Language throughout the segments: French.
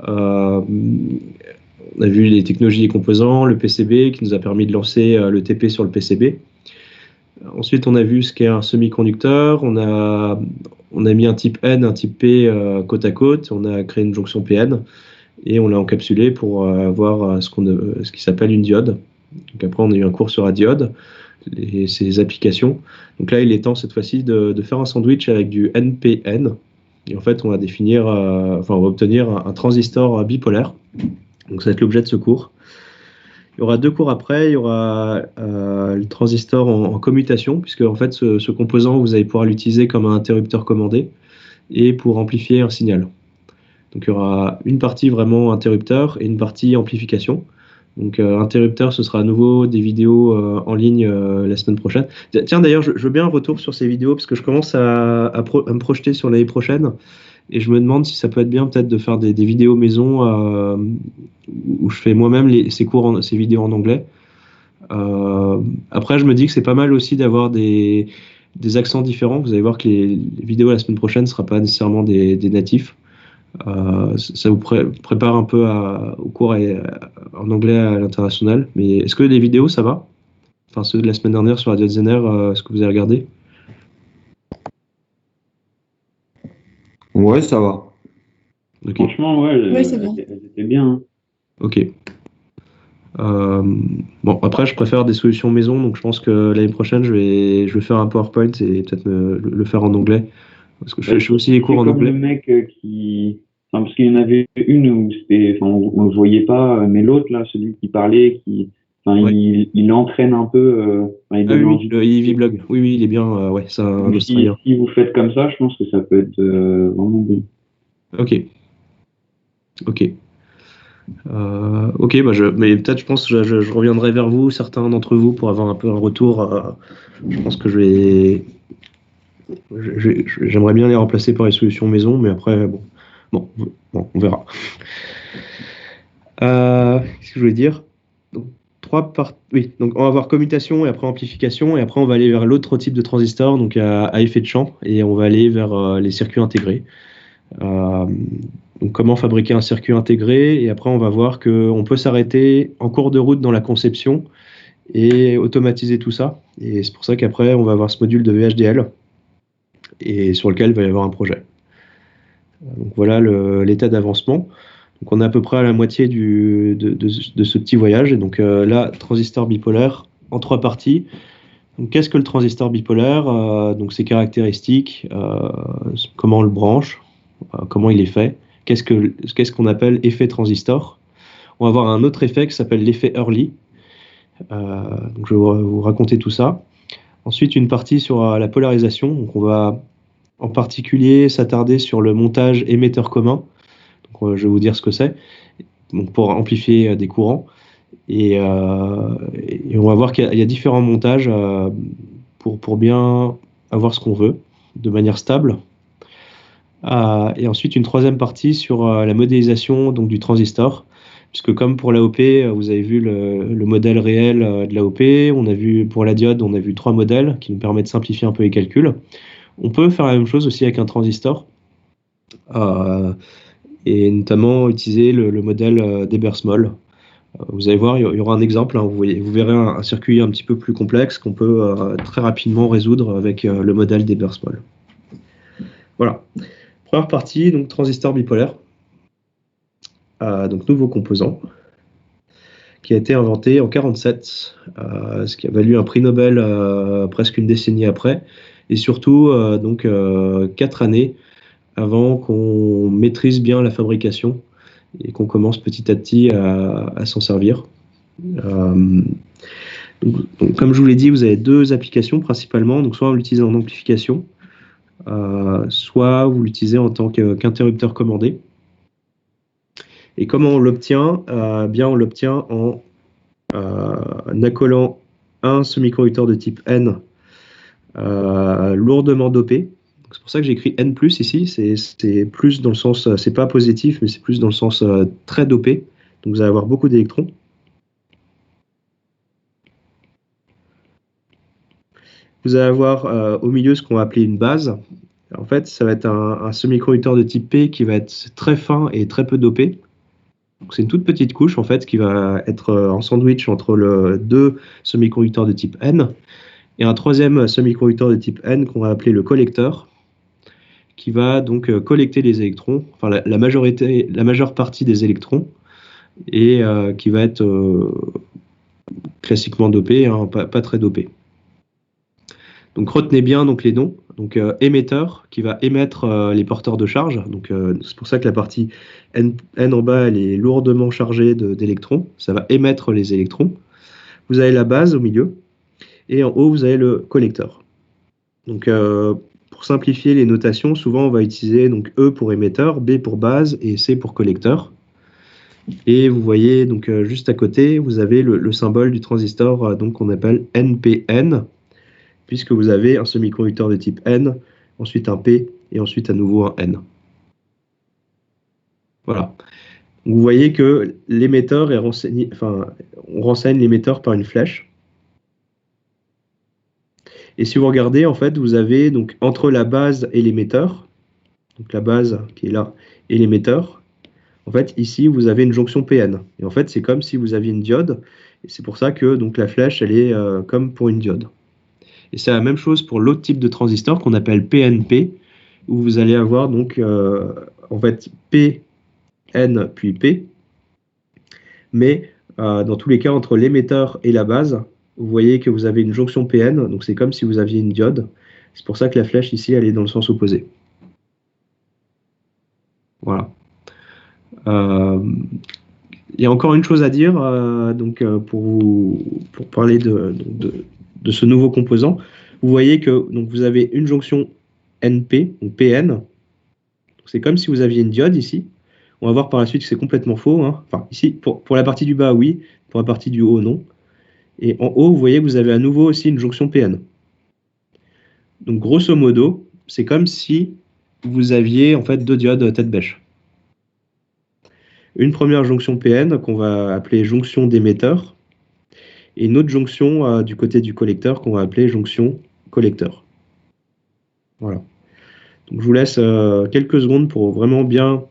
On a vu les technologies des composants, le PCB qui nous a permis de lancer le TP sur le PCB. Ensuite, on a vu ce qu'est un semi-conducteur. On a mis un type N, un type P côte à côte. On a créé une jonction PN et on l'a encapsulé pour avoir ce qui s'appelle une diode. Donc après, on a eu un cours sur la diode et ses applications. Donc là, il est temps cette fois-ci de faire un sandwich avec du NPN. Et en fait, on va on va obtenir un transistor bipolaire. Donc ça va être l'objet de ce cours. Il y aura 2 cours après, il y aura le transistor en commutation, puisque en fait ce composant, vous allez pouvoir l'utiliser comme un interrupteur commandé et pour amplifier un signal. Donc il y aura une partie vraiment interrupteur et une partie amplification. Donc interrupteur, ce sera à nouveau des vidéos en ligne la semaine prochaine. Tiens, d'ailleurs, je veux bien un retour sur ces vidéos, parce que je commence à me projeter sur l'année prochaine. Et je me demande si ça peut être bien peut-être de faire des vidéos maison où je fais moi-même ces vidéos en anglais. Après, je me dis que c'est pas mal aussi d'avoir des accents différents. Vous allez voir que les vidéos la semaine prochaine ne seront pas nécessairement des natifs. Ça vous prépare un peu au cours en anglais à l'international. Mais est-ce que les vidéos, ça va? Enfin, ceux de la semaine dernière sur Radio Zener, est-ce que vous avez regardé? Ouais, ça va. Okay. Franchement, ouais, c'est bien. C'était bien. Hein. Ok. Bon, après, je préfère des solutions maison, donc je pense que l'année prochaine, je vais faire un PowerPoint et peut-être le faire en anglais. Parce que je fais aussi les cours en anglais. Le mec parce qu'il y en avait une où on ne le voyait pas, mais l'autre, là, celui qui parlait, ouais. il entraîne un peu. Il le Vblog. Oui, il est bien. Ouais, c'est un Australien. Si vous faites comme ça, je pense que ça peut être vraiment bien. Ok. Ok, mais peut-être je pense que je reviendrai vers vous, certains d'entre vous, pour avoir un peu un retour. Je pense que j'aimerais bien les remplacer par les solutions maison, mais après, bon, on verra. Qu'est-ce que je voulais dire? Donc, donc on va avoir commutation et après amplification, et après on va aller vers l'autre type de transistor, donc à effet de champ, et on va aller vers les circuits intégrés. Donc comment fabriquer un circuit intégré, et après on va voir qu'on peut s'arrêter en cours de route dans la conception et automatiser tout ça, et c'est pour ça qu'après on va avoir ce module de VHDL et sur lequel il va y avoir un projet. Donc voilà l'état d'avancement. Donc on est à peu près à la moitié de ce petit voyage, et donc là, transistor bipolaire en 3 parties. Donc qu'est-ce que le transistor bipolaire? Donc ses caractéristiques, comment on le branche, comment il est fait, qu'est-ce qu'on appelle effet transistor. On va avoir un autre effet qui s'appelle l'effet Early. Donc je vais vous raconter tout ça. Ensuite, une partie sur la polarisation. Donc on va en particulier s'attarder sur le montage émetteur commun. Donc je vais vous dire ce que c'est. Donc pour amplifier des courants. Et on va voir qu'il y a différents montages pour bien avoir ce qu'on veut de manière stable. Et ensuite, une troisième partie sur la modélisation donc, du transistor, puisque comme pour l'AOP, vous avez vu le modèle réel de l'AOP, on a vu pour la diode, on a vu 3 modèles qui nous permettent de simplifier un peu les calculs. On peut faire la même chose aussi avec un transistor, et notamment utiliser le modèle d'Ebersmol. Vous allez voir, il y aura un exemple, hein, vous verrez un circuit un petit peu plus complexe qu'on peut très rapidement résoudre avec le modèle d'Ebersmol. Voilà. Première partie, donc transistor bipolaire, donc nouveau composant, qui a été inventé en 1947, ce qui a valu un prix Nobel presque une décennie après, et surtout donc 4 années avant qu'on maîtrise bien la fabrication et qu'on commence petit à petit à s'en servir. Donc, comme je vous l'ai dit, vous avez 2 applications principalement, donc soit on l'utilise en amplification, soit vous l'utilisez en tant qu'interrupteur commandé. Et comment on l'obtient? Bien, on l'obtient en accolant un semi-conducteur de type N lourdement dopé. C'est pour ça que j'ai écrit N+, ici, c'est plus dans le sens, c'est pas positif, mais c'est plus dans le sens très dopé. Donc vous allez avoir beaucoup d'électrons. Vous allez avoir au milieu ce qu'on va appeler une base. En fait, ça va être un semi-conducteur de type P qui va être très fin et très peu dopé. C'est une toute petite couche en fait qui va être en sandwich entre deux semi-conducteurs de type N et un troisième semi-conducteur de type N qu'on va appeler le collecteur, qui va donc collecter les électrons, enfin la majeure partie des électrons, et qui va être classiquement dopé, hein, pas très dopé. Donc retenez bien donc les noms. Donc émetteur qui va émettre les porteurs de charge. Donc c'est pour ça que la partie N en bas elle est lourdement chargée d'électrons. Ça va émettre les électrons. Vous avez la base au milieu et en haut vous avez le collecteur. Donc pour simplifier les notations, souvent on va utiliser donc E pour émetteur, B pour base et C pour collecteur. Et vous voyez donc juste à côté vous avez le symbole du transistor donc qu'on appelle NPN, puisque vous avez un semi-conducteur de type N, ensuite un P, et ensuite à nouveau un N. Voilà. Vous voyez que l'émetteur est renseigné, enfin, on renseigne l'émetteur par une flèche. Et si vous regardez, en fait, vous avez donc entre la base et l'émetteur, donc la base qui est là, et l'émetteur, en fait, ici, vous avez une jonction PN. Et en fait, c'est comme si vous aviez une diode, et c'est pour ça que donc, la flèche, elle est comme pour une diode. Et c'est la même chose pour l'autre type de transistor qu'on appelle PNP, où vous allez avoir donc en fait P, N puis P. Mais dans tous les cas, entre l'émetteur et la base, vous voyez que vous avez une jonction PN, donc c'est comme si vous aviez une diode. C'est pour ça que la flèche ici, elle est dans le sens opposé. Voilà. Il y a encore une chose à dire donc, pour parler de ce nouveau composant. Vous voyez que donc, vous avez une jonction NP, donc PN. C'est comme si vous aviez une diode ici. On va voir par la suite que c'est complètement faux. Hein. Enfin, ici, pour la partie du bas, oui. Pour la partie du haut, non. Et en haut, vous voyez que vous avez à nouveau aussi une jonction PN. Donc, grosso modo, c'est comme si vous aviez en fait deux diodes tête bêche. Une première jonction PN qu'on va appeler jonction d'émetteur et une autre jonction du côté du collecteur qu'on va appeler jonction collecteur. Voilà. Donc, je vous laisse quelques secondes pour vraiment bien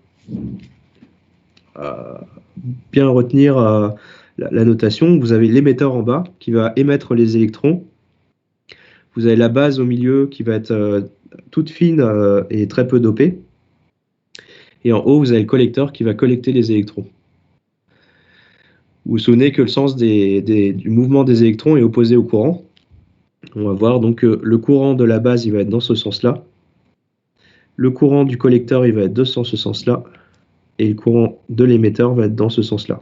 retenir la notation. Vous avez l'émetteur en bas qui va émettre les électrons. Vous avez la base au milieu qui va être toute fine et très peu dopée. Et en haut, vous avez le collecteur qui va collecter les électrons. Vous vous souvenez que le sens du mouvement des électrons est opposé au courant. On va voir donc le courant de la base, il va être dans ce sens-là. Le courant du collecteur, il va être dans ce sens-là. Et le courant de l'émetteur va être dans ce sens-là.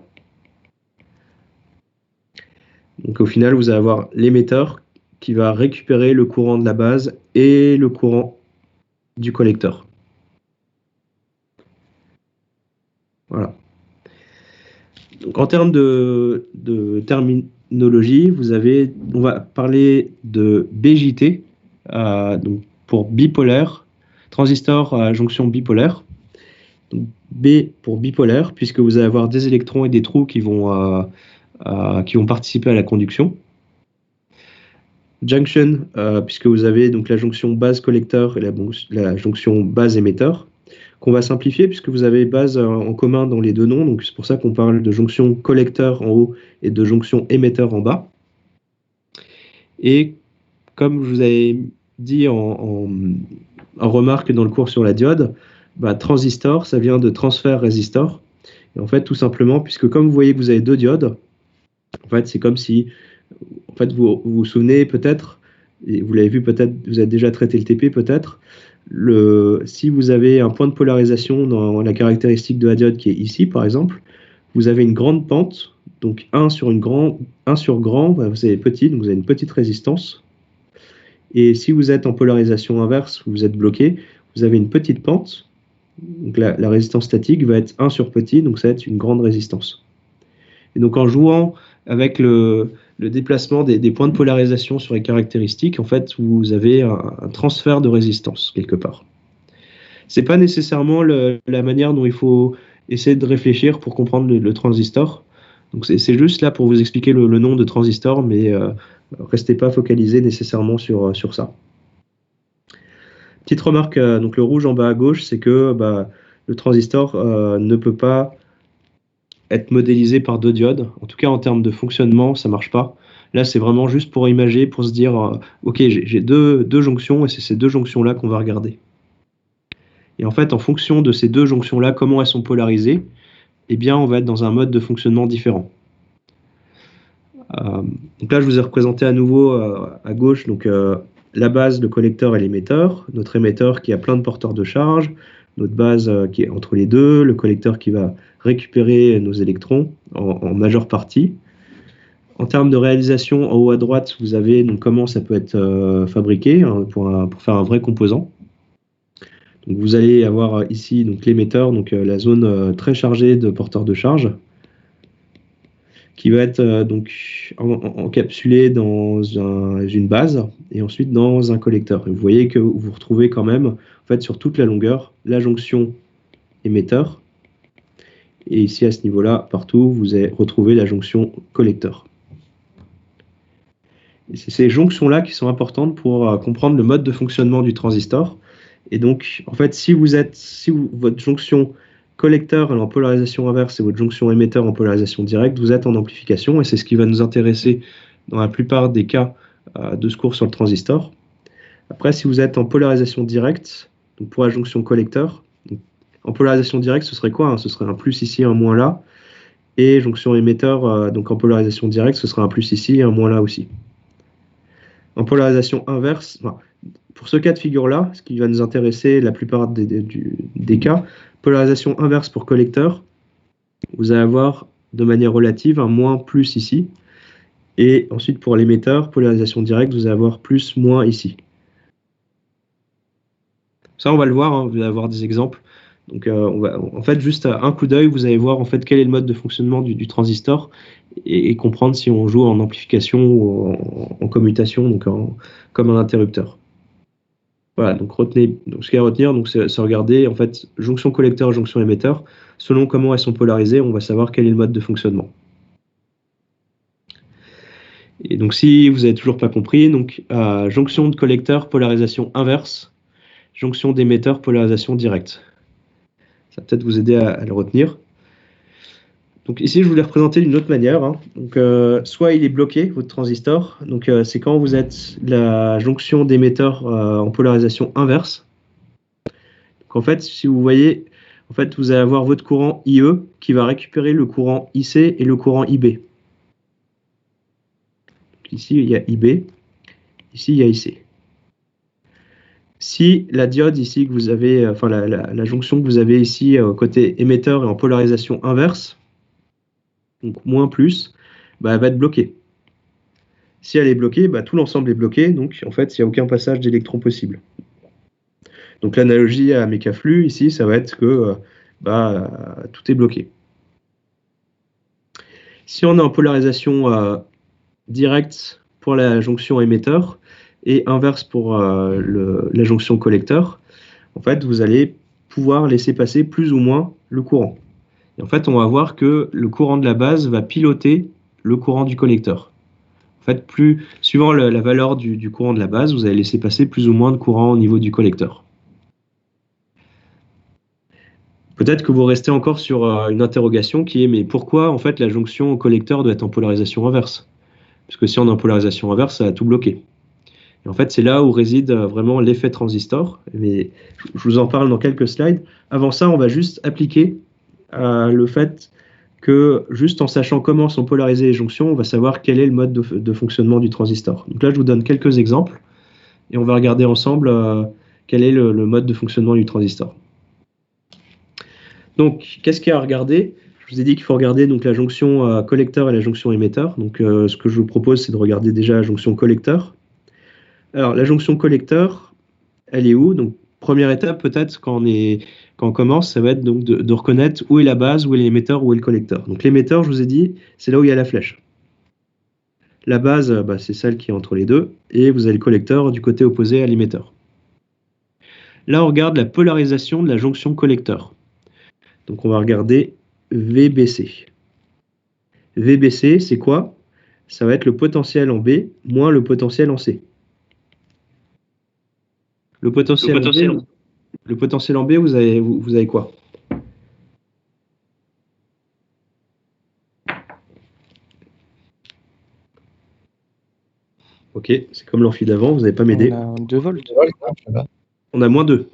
Donc au final, vous allez avoir l'émetteur qui va récupérer le courant de la base et le courant du collecteur. Voilà. Donc, en termes de terminologie, on va parler de BJT, donc pour bipolaire, transistor à jonction bipolaire. Donc, B pour bipolaire, puisque vous allez avoir des électrons et des trous qui vont participer à la conduction. Junction, puisque vous avez donc la jonction base collecteur et la jonction base émetteur, qu'on va simplifier puisque vous avez base en commun dans les deux noms, donc c'est pour ça qu'on parle de jonction collecteur en haut et de jonction émetteur en bas. Et comme je vous avais dit en remarque dans le cours sur la diode, transistor, ça vient de transfert résistor. Et en fait, tout simplement, puisque comme vous voyez que vous avez deux diodes, en fait, c'est comme si, en fait, vous vous souvenez peut-être, et vous l'avez vu peut-être, vous avez déjà traité le TP peut-être, si vous avez un point de polarisation dans la caractéristique de la diode qui est ici, par exemple, vous avez une grande pente, donc 1 sur grand, vous avez petit, donc vous avez une petite résistance. Et si vous êtes en polarisation inverse, vous êtes bloqué, vous avez une petite pente, donc la résistance statique va être 1 sur petit, donc ça va être une grande résistance. Et donc en jouant avec le déplacement des points de polarisation sur les caractéristiques, en fait, vous avez un transfert de résistance quelque part. C'est pas nécessairement la manière dont il faut essayer de réfléchir pour comprendre le transistor. Donc c'est juste là pour vous expliquer le nom de transistor, mais restez pas focalisé nécessairement sur ça. Petite remarque, donc le rouge en bas à gauche, c'est que le transistor ne peut pas être modélisé par deux diodes. En tout cas, en termes de fonctionnement, ça marche pas. Là, c'est vraiment juste pour imager, pour se dire, OK, j'ai deux jonctions et c'est ces deux jonctions-là qu'on va regarder. Et en fait, en fonction de ces deux jonctions-là, comment elles sont polarisées, eh bien, on va être dans un mode de fonctionnement différent. Donc là, je vous ai représenté à nouveau à gauche donc, la base, le collecteur et l'émetteur, notre émetteur qui a plein de porteurs de charge, notre base qui est entre les deux, le collecteur qui va récupérer nos électrons en majeure partie. En termes de réalisation, en haut à droite, vous avez donc, comment ça peut être fabriqué hein, pour faire un vrai composant. Donc, vous allez avoir ici l'émetteur, donc la zone très chargée de porteurs de charge, qui va être donc encapsulé dans une base et ensuite dans un collecteur. Et vous voyez que vous retrouvez quand même, en fait, sur toute la longueur, la jonction émetteur. Et ici, à ce niveau-là, partout, vous allez retrouver la jonction collecteur. Et c'est ces jonctions-là qui sont importantes pour comprendre le mode de fonctionnement du transistor. Et donc, en fait, si votre jonction collecteur en polarisation inverse et votre jonction émetteur en polarisation directe, vous êtes en amplification et c'est ce qui va nous intéresser dans la plupart des cas de ce cours sur le transistor. Après, si vous êtes en polarisation directe, donc pour la jonction collecteur, en polarisation directe, ce serait quoi hein? Ce serait un plus ici, un moins là. Et jonction émetteur, donc en polarisation directe, ce serait un plus ici et un moins là aussi. En polarisation inverse, pour ce cas de figure-là, ce qui va nous intéresser la plupart des cas, polarisation inverse pour collecteur, vous allez avoir de manière relative un moins plus ici. Et ensuite pour l'émetteur, polarisation directe, vous allez avoir plus moins ici. Ça, on va le voir, hein, vous allez avoir des exemples. Donc, en fait, juste à un coup d'œil, vous allez voir en fait quel est le mode de fonctionnement du transistor et comprendre si on joue en amplification ou en commutation, donc comme un interrupteur. Voilà, donc retenez, donc ce qu'il y a à retenir, donc c'est regarder en fait jonction collecteur et jonction émetteur. Selon comment elles sont polarisées, on va savoir quel est le mode de fonctionnement. Et donc si vous n'avez toujours pas compris, donc jonction de collecteur, polarisation inverse, jonction d'émetteur, polarisation directe. Ça va peut-être vous aider à le retenir. Donc ici, je voulais représenter d'une autre manière. Hein. Donc, soit il est bloqué, votre transistor. Donc, c'est quand vous êtes la jonction d'émetteur en polarisation inverse. Donc, en fait, si vous voyez, en fait, vous allez avoir votre courant IE qui va récupérer le courant IC et le courant IB. Donc, ici, il y a IB. Ici, il y a IC. Si la diode ici que vous avez, enfin la jonction que vous avez ici côté émetteur est en polarisation inverse, donc moins plus, bah, elle va être bloquée. Si elle est bloquée, bah, tout l'ensemble est bloqué, donc en fait, il n'y a aucun passage d'électrons possible. Donc l'analogie à mécaflux, ici, ça va être que tout est bloqué. Si on est en polarisation directe pour la jonction émetteur et inverse pour la jonction collecteur, en fait, vous allez pouvoir laisser passer plus ou moins le courant. Et en fait, on va voir que le courant de la base va piloter le courant du collecteur. En fait, suivant la valeur du courant de la base, vous allez laisser passer plus ou moins de courant au niveau du collecteur. Peut-être que vous restez encore sur une interrogation qui est mais pourquoi en fait la jonction au collecteur doit être en polarisation inverse? Parce que si on est en polarisation inverse, ça va tout bloquer. Et en fait, c'est là où réside vraiment l'effet transistor. Mais je vous en parle dans quelques slides. Avant ça, on va juste appliquer le fait que juste en sachant comment sont polarisées les jonctions, on va savoir quel est le mode de fonctionnement du transistor. Donc là, je vous donne quelques exemples et on va regarder ensemble quel est le mode de fonctionnement du transistor. Donc, qu'est-ce qu'il y a à regarder? Je vous ai dit qu'il faut regarder donc, la jonction collecteur et la jonction émetteur. Donc, ce que je vous propose, c'est de regarder déjà la jonction collecteur. Alors, la jonction collecteur, elle est où? Donc, première étape, peut-être, quand on commence, ça va être donc de reconnaître où est la base, où est l'émetteur, où est le collecteur. Donc, l'émetteur, je vous ai dit, c'est là où il y a la flèche. La base, c'est celle qui est entre les deux. Et vous avez le collecteur du côté opposé à l'émetteur. Là, on regarde la polarisation de la jonction collecteur. Donc, on va regarder VBC. VBC, c'est quoi? Ça va être le potentiel en B moins le potentiel en C. Le potentiel en B, vous avez quoi? Ok, c'est comme l'amphi d'avant, vous n'allez pas m'aider. On a 2 volts. On a moins 2.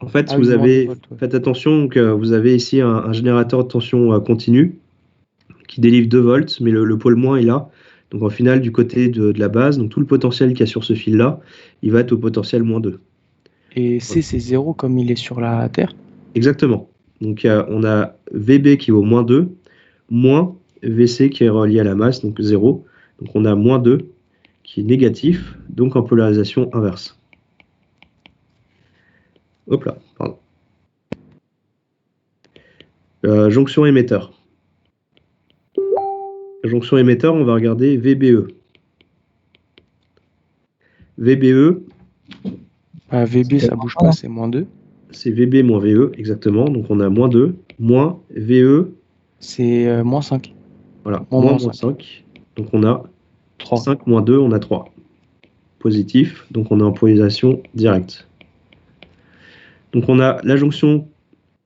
En fait, Ah oui, moins 2 volts. Ouais. faites attention, donc, vous avez ici un générateur de tension continue qui délivre 2 volts, mais le pôle moins est là. Donc en final, du côté de la base, donc tout le potentiel qu'il y a sur ce fil-là, il va être au potentiel moins 2. Et C, c'est 0 comme il est sur la Terre? Exactement. Donc on a VB qui vaut moins 2, moins VC qui est relié à la masse, donc 0. Donc on a moins 2 qui est négatif, donc en polarisation inverse. Hop là, pardon. Jonction émetteur. Jonction émetteur, on va regarder VBE. VBE. VB, ça bouge pas, c'est moins 2. C'est VB moins VE, exactement. Donc on a moins 2, moins VE. C'est moins 5. Voilà, moins 5. Donc on a 3. 5 moins 2, on a 3. Positif, donc on est en polarisation directe. Donc on a la jonction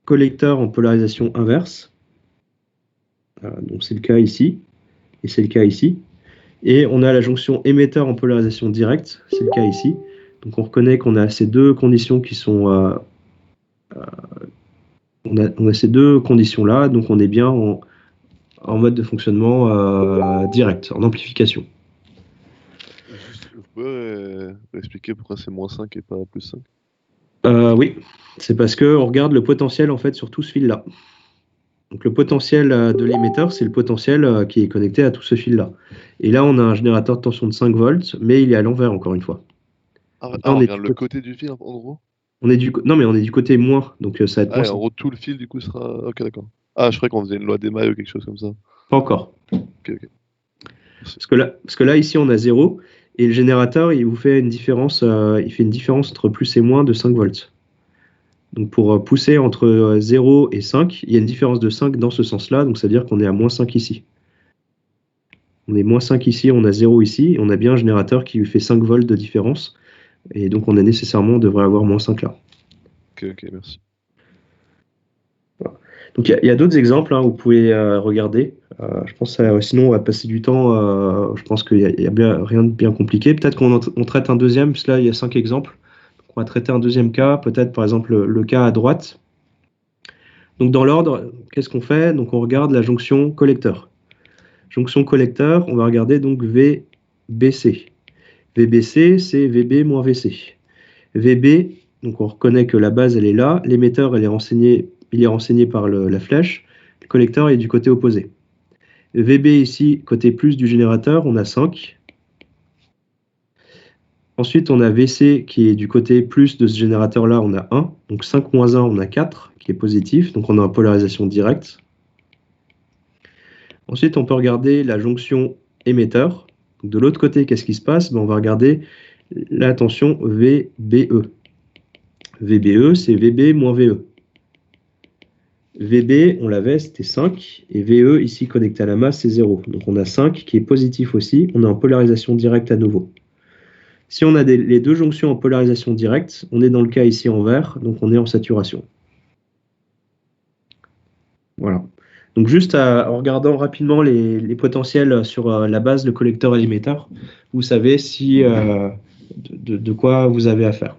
collecteur en polarisation inverse. Donc c'est le cas ici, et c'est le cas ici. Et on a la jonction émetteur en polarisation directe, c'est le cas ici. Donc on reconnaît qu'on a ces deux conditions qui sont... on a ces deux conditions-là, donc on est bien en mode de fonctionnement direct, en amplification. Vous pouvez expliquer pourquoi c'est moins 5 et pas plus 5? Oui, c'est parce qu'on regarde le potentiel en fait sur tout ce fil-là. Donc le potentiel de l'émetteur, c'est le potentiel qui est connecté à tout ce fil-là. Et là, on a un générateur de tension de 5 volts, mais il est à l'envers encore une fois. On regarde le côté du fil en gros? Non, mais on est du côté moins, donc ça va être moins. En gros, tout le fil du coup sera... Ok, d'accord. Je croyais qu'on faisait une loi des mailles ou quelque chose comme ça. Pas encore. Ok. Parce que là, ici, on a 0, et le générateur, il vous fait une différence, entre plus et moins de 5 volts. Donc pour pousser entre 0 et 5, il y a une différence de 5 dans ce sens-là, donc ça veut dire qu'on est à moins 5 ici. On est moins 5 ici, on a 0 ici, et on a bien un générateur qui lui fait 5 volts de différence, et donc on devrait avoir moins 5 là. Ok, merci. Voilà. Donc il y a d'autres exemples, hein, vous pouvez regarder. Je pense sinon on va passer du temps, je pense qu'il y a rien de bien compliqué. Peut-être qu'on traite un deuxième, parce que là il y a 5 exemples. On va traiter un deuxième cas, peut-être par exemple le cas à droite. Donc dans l'ordre, qu'est-ce qu'on fait? Donc on regarde la jonction collecteur. Jonction collecteur, on va regarder donc VBC. VBC, c'est VB moins VC. VB, donc on reconnaît que la base elle est là, l'émetteur il est renseigné par la flèche, le collecteur est du côté opposé. VB ici, côté plus du générateur, on a 5. Ensuite, on a VC qui est du côté plus de ce générateur-là, on a 1. Donc 5 moins 1, on a 4 qui est positif. Donc on a une polarisation directe. Ensuite, on peut regarder la jonction émetteur. Donc, de l'autre côté, qu'est-ce qui se passe? On va regarder la tension VBE. VBE, c'est VB moins VE. VB, on l'avait, c'était 5. Et VE, ici, connecté à la masse, c'est 0. Donc on a 5 qui est positif aussi. On est en polarisation directe à nouveau. Si on a les deux jonctions en polarisation directe, on est dans le cas ici en vert, donc on est en saturation. Voilà. Donc juste en regardant rapidement les potentiels sur la base, le collecteur et l'émetteur, vous savez si de quoi vous avez affaire.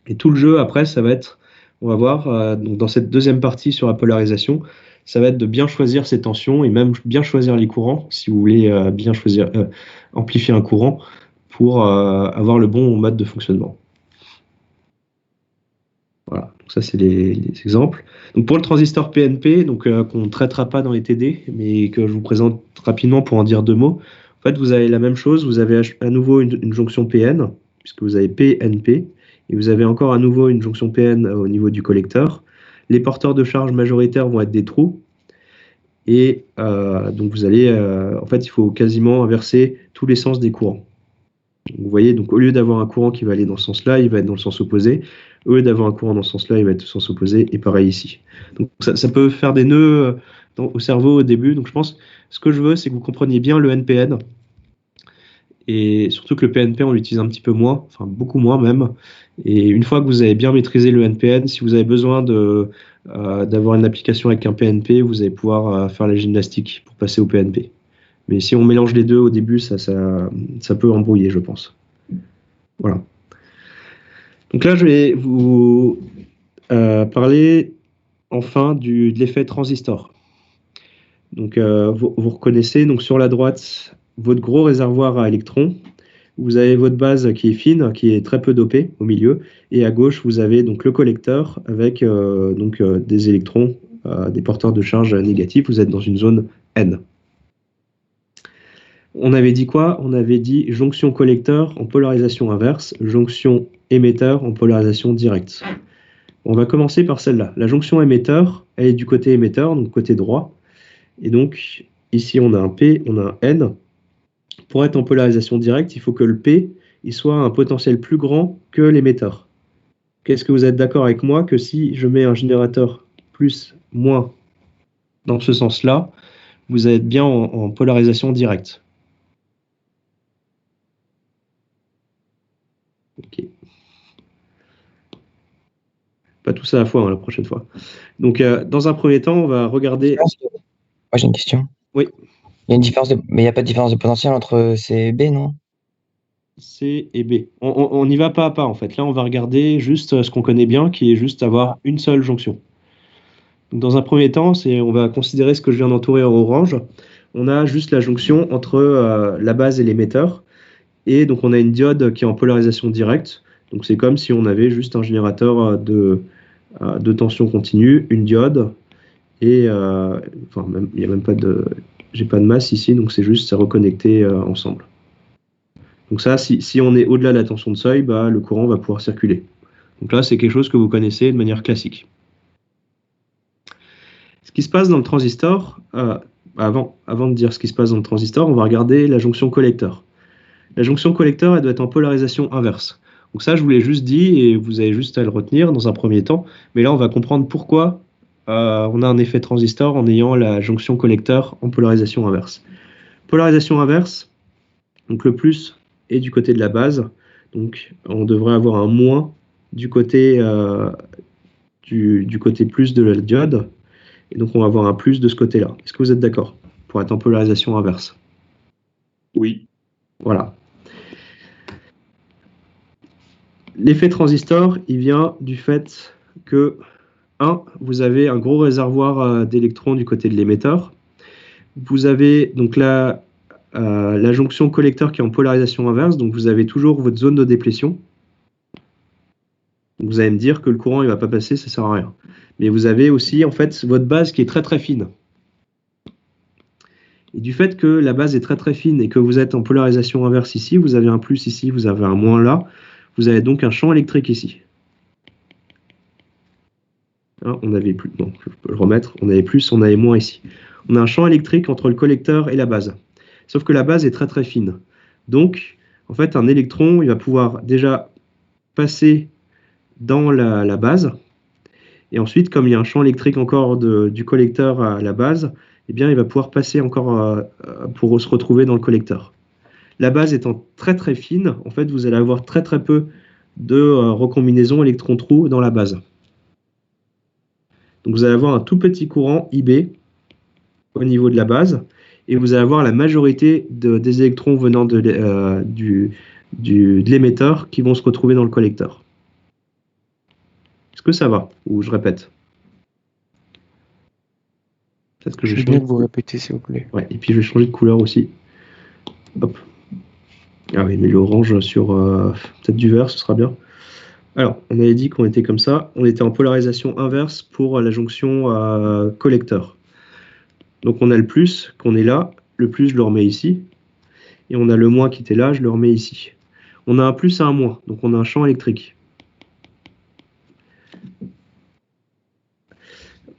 Et tout le jeu après, ça va être, on va voir, donc dans cette deuxième partie sur la polarisation, ça va être de bien choisir ces tensions et même bien choisir les courants, si vous voulez bien choisir, amplifier un courant, pour avoir le bon mode de fonctionnement. Voilà, donc ça c'est les exemples. Donc pour le transistor PNP, donc qu'on ne traitera pas dans les TD, mais que je vous présente rapidement pour en dire deux mots. En fait, vous avez la même chose, vous avez à nouveau une jonction PN, puisque vous avez PNP, et vous avez encore à nouveau une jonction PN au niveau du collecteur. Les porteurs de charge majoritaires vont être des trous, et donc vous allez, en fait, il faut quasiment inverser tous les sens des courants. Vous voyez, donc au lieu d'avoir un courant qui va aller dans ce sens-là, il va être dans le sens opposé. Au lieu d'avoir un courant dans ce sens-là, il va être au sens opposé, et pareil ici. Donc ça peut faire des nœuds au cerveau au début. Donc je pense, ce que je veux, c'est que vous compreniez bien le NPN. Et surtout que le PNP, on l'utilise un petit peu moins, enfin beaucoup moins même. Et une fois que vous avez bien maîtrisé le NPN, si vous avez besoin d'avoir une application avec un PNP, vous allez pouvoir faire la gymnastique pour passer au PNP. Mais si on mélange les deux au début, ça peut embrouiller, je pense. Voilà. Donc là, je vais vous parler enfin de l'effet transistor. Donc vous reconnaissez donc sur la droite votre gros réservoir à électrons. Vous avez votre base qui est fine, qui est très peu dopée au milieu, et à gauche vous avez donc le collecteur avec des électrons, des porteurs de charge négatifs. Vous êtes dans une zone N. On avait dit quoi? On avait dit jonction collecteur en polarisation inverse, jonction émetteur en polarisation directe. On va commencer par celle-là. La jonction émetteur, elle est du côté émetteur, donc côté droit. Et donc, ici, on a un P, on a un N. Pour être en polarisation directe, il faut que le P il soit un potentiel plus grand que l'émetteur. Est-ce que vous êtes d'accord avec moi que si je mets un générateur plus, moins dans ce sens-là, vous êtes bien en polarisation directe? Ok. Pas tout ça à la fois, hein, la prochaine fois. Donc, dans un premier temps, on va regarder... Moi, j'ai une question. Oui. Il y a une différence mais il n'y a pas de différence de potentiel entre C et B, non? C et B. On y va pas à pas, en fait. Là, on va regarder juste ce qu'on connaît bien, qui est juste avoir une seule jonction. Donc, dans un premier temps, on va considérer ce que je viens d'entourer en orange. On a juste la jonction entre la base et l'émetteur. Et donc, on a une diode qui est en polarisation directe. Donc, c'est comme si on avait juste un générateur de tension continue, une diode. Et il n'y a même pas de... J'ai pas de masse ici, donc c'est juste reconnecté ensemble. Donc ça, si on est au-delà de la tension de seuil, le courant va pouvoir circuler. Donc là, c'est quelque chose que vous connaissez de manière classique. Ce qui se passe dans le transistor, avant de dire ce qui se passe dans le transistor, on va regarder la jonction collecteur. La jonction collecteur, elle doit être en polarisation inverse. Donc ça, je vous l'ai juste dit, et vous avez juste à le retenir dans un premier temps. Mais là, on va comprendre pourquoi on a un effet transistor en ayant la jonction collecteur en polarisation inverse. Polarisation inverse, donc le plus est du côté de la base, donc on devrait avoir un moins du côté, du côté plus de la diode, et donc on va avoir un plus de ce côté-là. Est-ce que vous êtes d'accord pour être en polarisation inverse? Oui. Voilà. L'effet transistor, il vient du fait que vous avez un gros réservoir d'électrons du côté de l'émetteur. Vous avez donc la jonction collecteur qui est en polarisation inverse, donc vous avez toujours votre zone de déplétion. Donc vous allez me dire que le courant ne va pas passer, ça ne sert à rien. Mais vous avez aussi en fait votre base qui est très très fine. Et du fait que la base est très très fine et que vous êtes en polarisation inverse ici, vous avez un plus ici, vous avez un moins là, vous avez donc un champ électrique ici. On avait plus, non, je peux le remettre, on avait plus, on avait moins ici. On a un champ électrique entre le collecteur et la base. Sauf que la base est très très fine. Donc, en fait, un électron, il va pouvoir déjà passer dans la base. Et ensuite, comme il y a un champ électrique encore du collecteur à la base, eh bien, il va pouvoir passer encore pour se retrouver dans le collecteur. La base étant très très fine, en fait, vous allez avoir très très peu de recombinaison électron-trou dans la base. Donc vous allez avoir un tout petit courant IB au niveau de la base, et vous allez avoir la majorité des électrons venant de l'émetteur qui vont se retrouver dans le collecteur. Est-ce que ça va? Ou je répète? Peut-être que je veux bien que vous répétez, s'il vous plaît. Ouais, et puis je vais changer de couleur aussi. Hop. Ah oui, mais l'orange sur peut-être du vert, ce sera bien. Alors, on avait dit qu'on était comme ça. On était en polarisation inverse pour la jonction collecteur. Donc on a le plus qu'on est là. Le plus, je le remets ici. Et on a le moins qui était là, je le remets ici. On a un plus et un moins. Donc on a un champ électrique.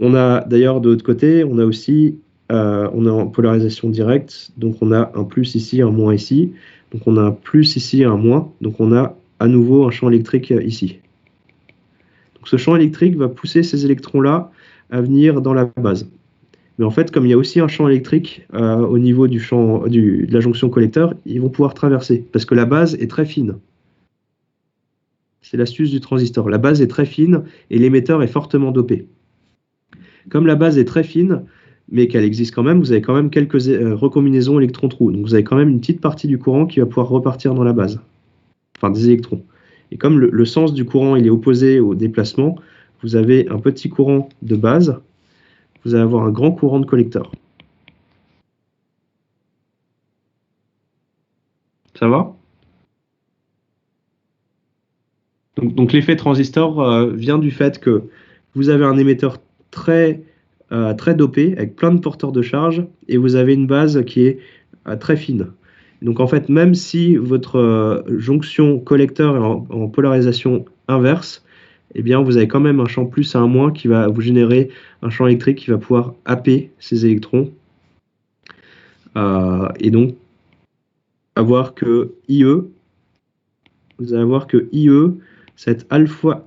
On a d'ailleurs de l'autre côté, on a aussi on est en polarisation directe. Donc on a un plus ici, un moins ici. Donc on a un plus ici, un moins. Donc on a à nouveau un champ électrique ici. Donc ce champ électrique va pousser ces électrons-là à venir dans la base. Mais en fait, comme il y a aussi un champ électrique au niveau de la jonction collecteur, ils vont pouvoir traverser, parce que la base est très fine. C'est l'astuce du transistor. La base est très fine et l'émetteur est fortement dopé. Comme la base est très fine, mais qu'elle existe quand même, vous avez quand même quelques recombinaisons électrons-trous. Donc vous avez quand même une petite partie du courant qui va pouvoir repartir dans la base, enfin des électrons. Et comme le sens du courant il est opposé au déplacement, vous avez un petit courant de base, vous allez avoir un grand courant de collecteur. Ça va? Donc l'effet transistor vient du fait que vous avez un émetteur très dopé, avec plein de porteurs de charge, et vous avez une base qui est très fine. Donc en fait, même si votre jonction collecteur est en polarisation inverse, eh bien vous avez quand même un champ plus à un moins qui va vous générer un champ électrique qui va pouvoir happer ces électrons. Et donc avoir que IE, vous allez avoir que IE, cette alpha,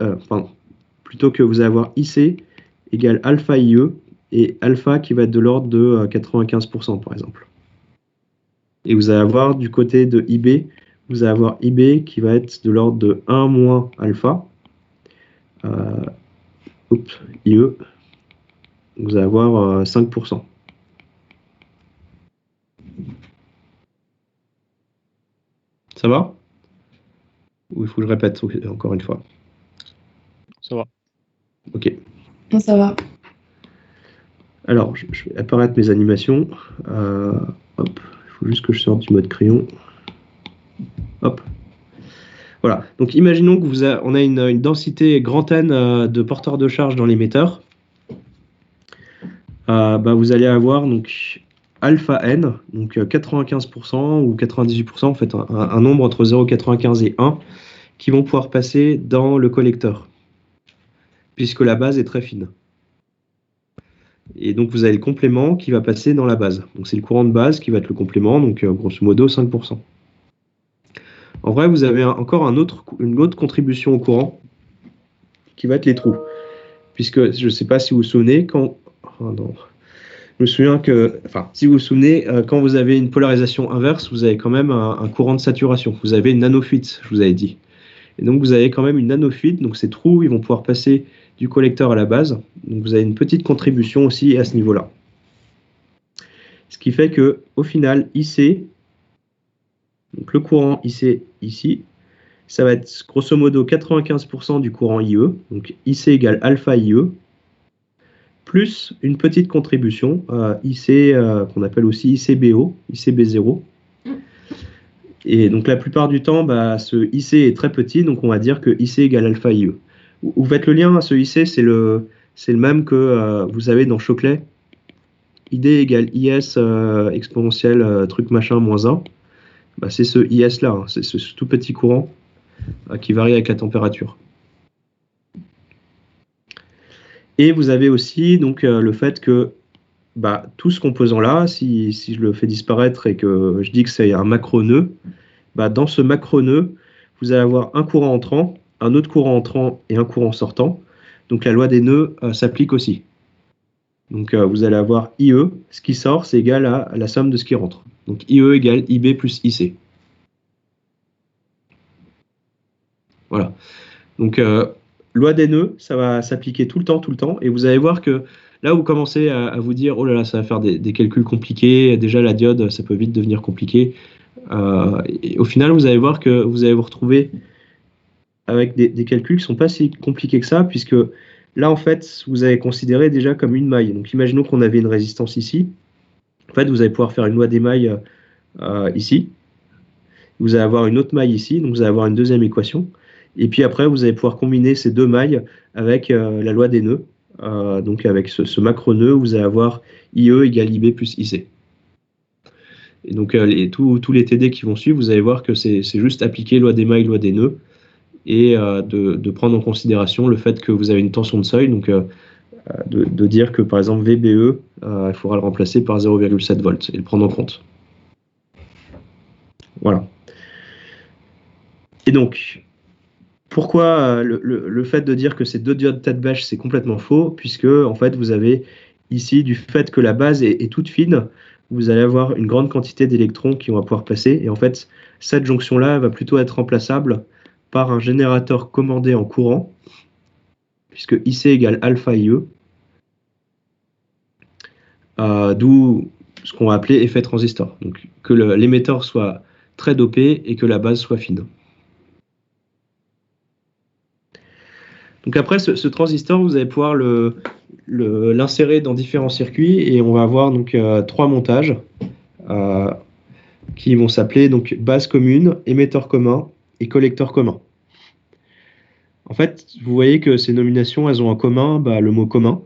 plutôt que vous allez avoir IC égale alpha IE, et alpha qui va être de l'ordre de 95% par exemple. Et vous allez avoir du côté de IB, vous allez avoir IB qui va être de l'ordre de 1 moins alpha, IE, vous allez avoir 5%. Ça va? Ou il faut que je répète encore une fois? Ça va. Ok. Non, ça va. Alors, je vais apparaître mes animations. Hop, il faut juste que je sorte du mode crayon. Hop. Voilà. Donc, imaginons que on a une densité grand N de porteurs de charge dans l'émetteur. Vous allez avoir donc alpha n, donc 95% ou 98%, en fait, un nombre entre 0,95 et 1, qui vont pouvoir passer dans le collecteur, puisque la base est très fine. Et donc, vous avez le complément qui va passer dans la base. Donc, c'est le courant de base qui va être le complément, donc grosso modo 5%. En vrai, vous avez encore une autre contribution au courant, qui va être les trous. Puisque, je ne sais pas si vous vous souvenez, je me souviens que, si vous vous souvenez, quand vous avez une polarisation inverse, vous avez quand même un courant de saturation. Vous avez une nanofuite, je vous avais dit. Et donc, vous avez quand même une nanofuite. Donc, ces trous, ils vont pouvoir passer du collecteur à la base. Donc, vous avez une petite contribution aussi à ce niveau-là. Ce qui fait que, au final, IC, donc le courant IC ici, ça va être grosso modo 95% du courant IE. Donc, IC égale alpha IE, plus une petite contribution IC, qu'on appelle aussi ICBO, ICB0. Et donc la plupart du temps, ce IC est très petit, donc on va dire que IC égale alpha IE. Vous faites le lien, ce IC, c'est le même que vous avez dans Shockley. ID égale IS exponentielle truc machin moins 1. C'est ce IS là, hein, c'est ce tout petit courant qui varie avec la température. Et vous avez aussi donc le fait que tout ce composant là, si je le fais disparaître et que je dis que c'est un macronœud, dans ce macronœud, vous allez avoir un courant entrant, un autre courant entrant et un courant sortant. Donc la loi des nœuds s'applique aussi. Donc vous allez avoir IE, ce qui sort, c'est égal à la somme de ce qui rentre. Donc IE égale IB plus IC. Voilà. Donc loi des nœuds, ça va s'appliquer tout le temps, et vous allez voir que là, vous commencez à vous dire, oh là là, ça va faire des calculs compliqués, déjà la diode, ça peut vite devenir compliqué. Et au final, vous allez voir que vous allez vous retrouver avec des calculs qui ne sont pas si compliqués que ça, puisque là, en fait, vous avez considéré déjà comme une maille. Donc, imaginons qu'on avait une résistance ici. En fait, vous allez pouvoir faire une loi des mailles ici. Vous allez avoir une autre maille ici, donc vous allez avoir une deuxième équation. Et puis après, vous allez pouvoir combiner ces deux mailles avec la loi des nœuds. Donc avec ce macronœud, vous allez avoir IE égale IB plus IC. Et donc tous les TD qui vont suivre, vous allez voir que c'est juste appliquer loi des mailles, loi des nœuds, et de prendre en considération le fait que vous avez une tension de seuil, donc de dire que par exemple VBE, il faudra le remplacer par 0,7 volts et le prendre en compte. Voilà. Et donc, pourquoi le fait de dire que ces deux diodes tête bêche, c'est complètement faux, puisque en fait vous avez ici, du fait que la base est toute fine, vous allez avoir une grande quantité d'électrons qui vont pouvoir passer, et en fait cette jonction-là va plutôt être remplaçable par un générateur commandé en courant, puisque IC égale alpha IE, d'où ce qu'on va appeler effet transistor. Donc que l'émetteur soit très dopé et que la base soit fine. Donc après ce transistor, vous allez pouvoir l'insérer dans différents circuits et on va avoir donc 3 montages qui vont s'appeler donc base commune, émetteur commun et collecteur commun. En fait, vous voyez que ces nominations, elles ont en commun le mot commun.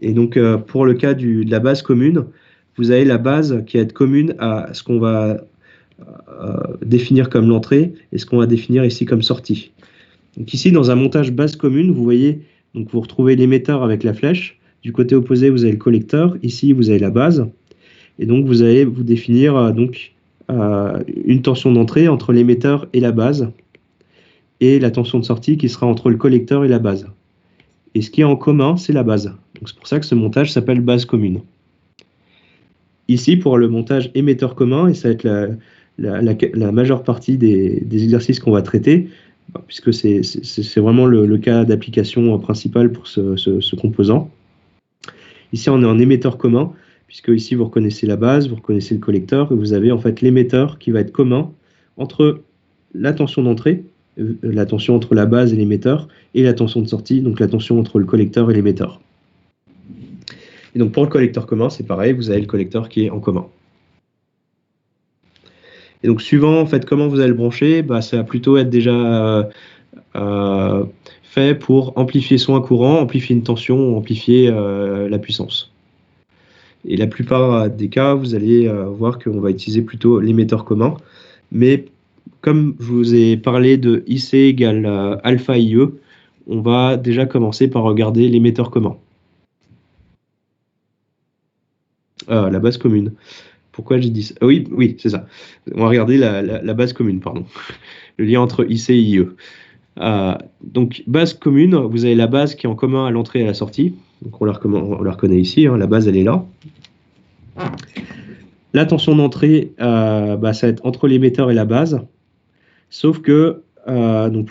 Et donc pour le cas de la base commune, vous avez la base qui va être commune à ce qu'on va définir comme l'entrée et ce qu'on va définir ici comme sortie. Donc ici, dans un montage base commune, vous voyez, donc vous retrouvez l'émetteur avec la flèche. Du côté opposé, vous avez le collecteur. Ici, vous avez la base. Et donc, vous allez vous définir une tension d'entrée entre l'émetteur et la base, et la tension de sortie qui sera entre le collecteur et la base. Et ce qui est en commun, c'est la base. Donc c'est pour ça que ce montage s'appelle base commune. Ici, pour le montage émetteur commun, et ça va être la majeure partie des exercices qu'on va traiter, puisque c'est vraiment le cas d'application principal pour ce composant. Ici, on est en émetteur commun, puisque ici, vous reconnaissez la base, vous reconnaissez le collecteur, et vous avez en fait l'émetteur qui va être commun entre la tension d'entrée, la tension entre la base et l'émetteur, et la tension de sortie, donc la tension entre le collecteur et l'émetteur. Et donc pour le collecteur commun, c'est pareil, vous avez le collecteur qui est en commun. Et donc suivant en fait comment vous allez le brancher, ça va plutôt être déjà fait pour amplifier soit un courant, amplifier une tension, amplifier la puissance. Et la plupart des cas, vous allez voir qu'on va utiliser plutôt l'émetteur commun, mais comme je vous ai parlé de IC égale alpha IE, on va déjà commencer par regarder l'émetteur commun. La base commune. Pourquoi j'ai dit ça? Oui, c'est ça. On va regarder la base commune, pardon. Le lien entre IC et IE. Donc, base commune, vous avez la base qui est en commun à l'entrée et à la sortie. Donc, on la reconnaît ici, la base, elle est là. La tension d'entrée, ça va être entre l'émetteur et la base. Sauf que, donc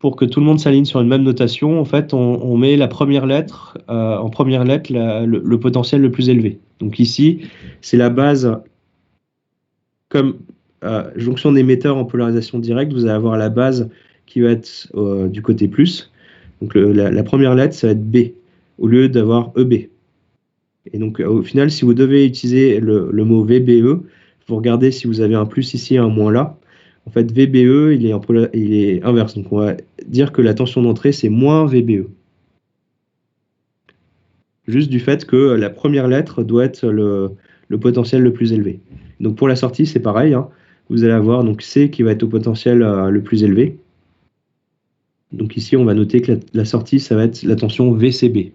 pour que tout le monde s'aligne sur une même notation, en fait, on met la première lettre, en première lettre, le potentiel le plus élevé. Donc ici, c'est la base, comme jonction d'émetteur en polarisation directe, vous allez avoir la base qui va être du côté plus. Donc la première lettre, ça va être B, au lieu d'avoir EB. Et donc au final, si vous devez utiliser le mot VBE, vous regardez si vous avez un plus ici et un moins là. En fait, VBE, il est inverse. Donc, on va dire que la tension d'entrée, c'est moins VBE. Juste du fait que la première lettre doit être le potentiel le plus élevé. Donc, pour la sortie, c'est pareil. Vous allez avoir donc C qui va être au potentiel le plus élevé. Donc, ici, on va noter que la sortie, ça va être la tension VCB.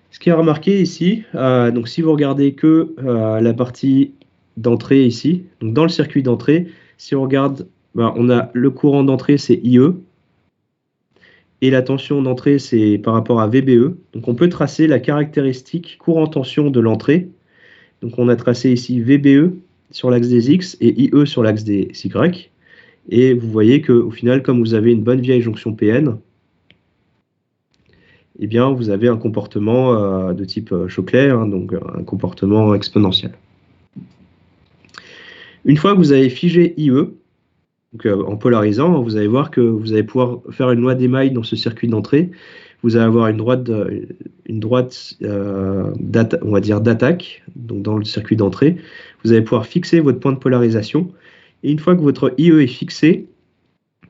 Ce qui est remarqué ici, donc si vous regardez que la partie d'entrée ici, donc dans le circuit d'entrée, si on regarde, on a le courant d'entrée, c'est IE, et la tension d'entrée, c'est par rapport à VBE. Donc on peut tracer la caractéristique courant-tension de l'entrée. Donc on a tracé ici VBE sur l'axe des X et IE sur l'axe des Y. Et vous voyez qu'au final, comme vous avez une bonne vieille jonction PN, eh bien, vous avez un comportement de type Shockley, donc un comportement exponentiel. Une fois que vous avez figé IE, donc, en polarisant, vous allez voir que vous allez pouvoir faire une loi d'émail dans ce circuit d'entrée. Vous allez avoir une droite on va dire d'attaque, donc dans le circuit d'entrée. Vous allez pouvoir fixer votre point de polarisation. Et une fois que votre IE est fixé,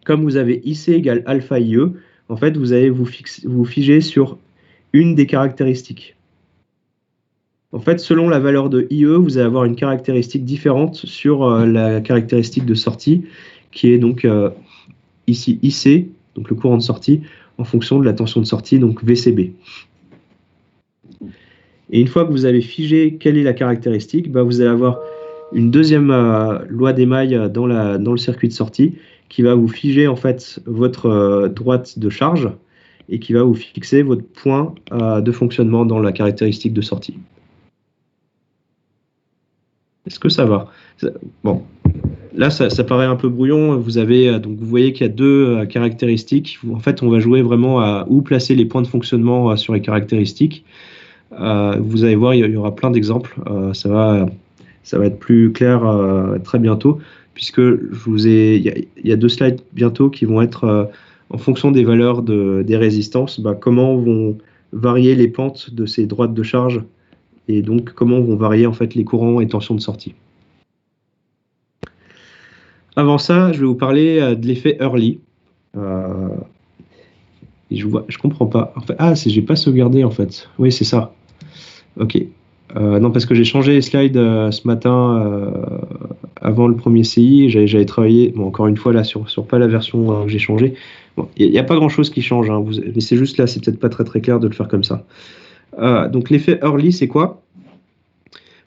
comme vous avez IC égale alpha IE, en fait, vous allez vous figer sur une des caractéristiques. En fait, selon la valeur de IE, vous allez avoir une caractéristique différente sur la caractéristique de sortie, qui est donc ici IC, donc le courant de sortie, en fonction de la tension de sortie, donc VCB. Et une fois que vous avez figé quelle est la caractéristique, vous allez avoir une deuxième loi d'émail dans le circuit de sortie, qui va vous figer en fait votre droite de charge et qui va vous fixer votre point de fonctionnement dans la caractéristique de sortie. Est-ce que ça va? Bon. Là, ça paraît un peu brouillon. Donc vous voyez qu'il y a deux caractéristiques. En fait, on va jouer vraiment à où placer les points de fonctionnement sur les caractéristiques. Vous allez voir, il y aura plein d'exemples. Ça va être plus clair très bientôt, puisque il y a deux slides bientôt qui vont être en fonction des valeurs des résistances, comment vont varier les pentes de ces droites de charge et donc comment vont varier en fait les courants et tensions de sortie. Avant ça, je vais vous parler de l'effet Early. Et je comprends pas. En fait, j'ai pas sauvegardé en fait. Oui, c'est ça. Ok. Non, parce que j'ai changé les slides ce matin avant le premier CI. J'avais travaillé, bon, encore une fois, là, sur pas la version que j'ai changée. Bon, il n'y a pas grand-chose qui change, hein, mais c'est juste là, c'est peut-être pas très très clair de le faire comme ça. Donc l'effet Early, c'est quoi?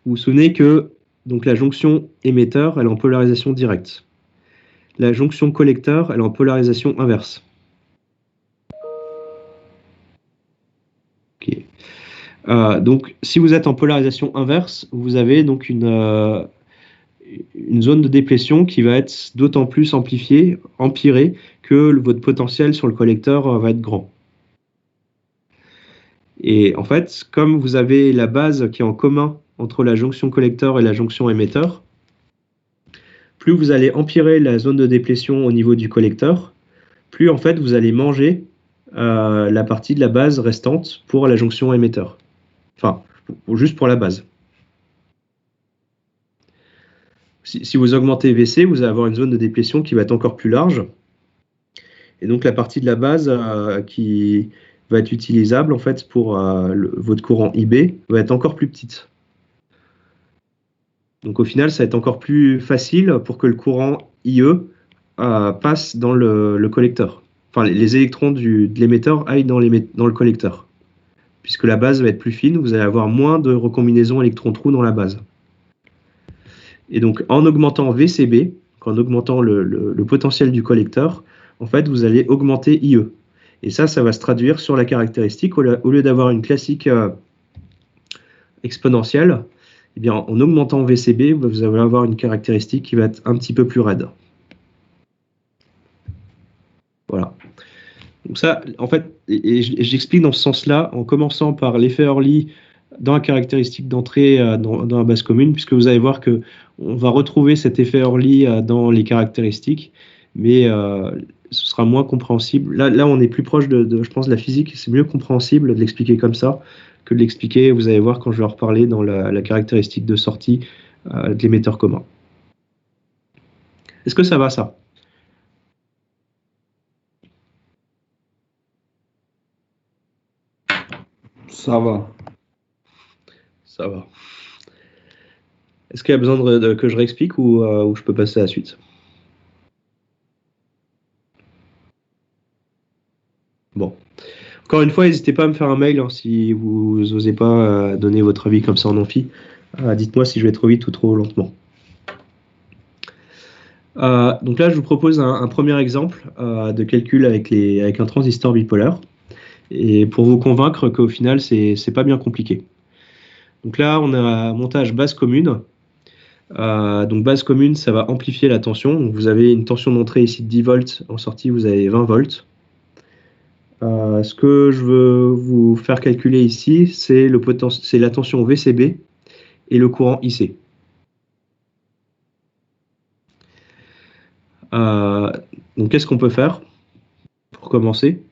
Vous vous souvenez que donc, la jonction émetteur, elle est en polarisation directe. La jonction collecteur, elle est en polarisation inverse. Ok. Donc, si vous êtes en polarisation inverse, vous avez donc une zone de déplétion qui va être d'autant plus amplifiée, empirée, que votre potentiel sur le collecteur va être grand. Et en fait, comme vous avez la base qui est en commun entre la jonction collecteur et la jonction émetteur, plus vous allez empirer la zone de déplétion au niveau du collecteur, plus en fait vous allez manger la partie de la base restante pour la jonction émetteur. Enfin, juste pour la base. Si vous augmentez VC, vous allez avoir une zone de déplétion qui va être encore plus large. Et donc la partie de la base qui va être utilisable en fait pour votre courant IB va être encore plus petite. Donc au final, ça va être encore plus facile pour que le courant IE passe dans le collecteur. Enfin, les électrons de l'émetteur aillent dans le collecteur. Puisque la base va être plus fine, vous allez avoir moins de recombinaisons électron-trou dans la base. Et donc en augmentant VCB, en augmentant le potentiel du collecteur, en fait, vous allez augmenter IE. Et ça va se traduire sur la caractéristique. Au lieu d'avoir une classique exponentielle, eh bien, en augmentant VCB, vous allez avoir une caractéristique qui va être un petit peu plus raide. Voilà. Donc ça, en fait, et j'explique dans ce sens-là, en commençant par l'effet Early dans la caractéristique d'entrée dans la base commune, puisque vous allez voir qu'on va retrouver cet effet Early dans les caractéristiques, mais ce sera moins compréhensible. Là, on est plus proche je pense, de la physique. C'est mieux compréhensible de l'expliquer comme ça que de l'expliquer, vous allez voir quand je vais en reparler dans la caractéristique de sortie de l'émetteur commun. Est-ce que ça va, ça? Ça va. Ça va. Est-ce qu'il y a besoin que je réexplique ou je peux passer à la suite? Bon. Encore une fois, n'hésitez pas à me faire un mail si vous n'osez pas donner votre avis comme ça en amphi. Dites-moi si je vais trop vite ou trop lentement. Donc là, je vous propose un premier exemple de calcul avec un transistor bipolaire. Et pour vous convaincre qu'au final, c'est pas bien compliqué. Donc là, on a un montage base commune. Donc base commune, ça va amplifier la tension. Donc vous avez une tension d'entrée ici de 10 volts. En sortie, vous avez 20 volts. Ce que je veux vous faire calculer ici, c'est la tension VCB et le courant IC. Donc qu'est-ce qu'on peut faire pour commencer?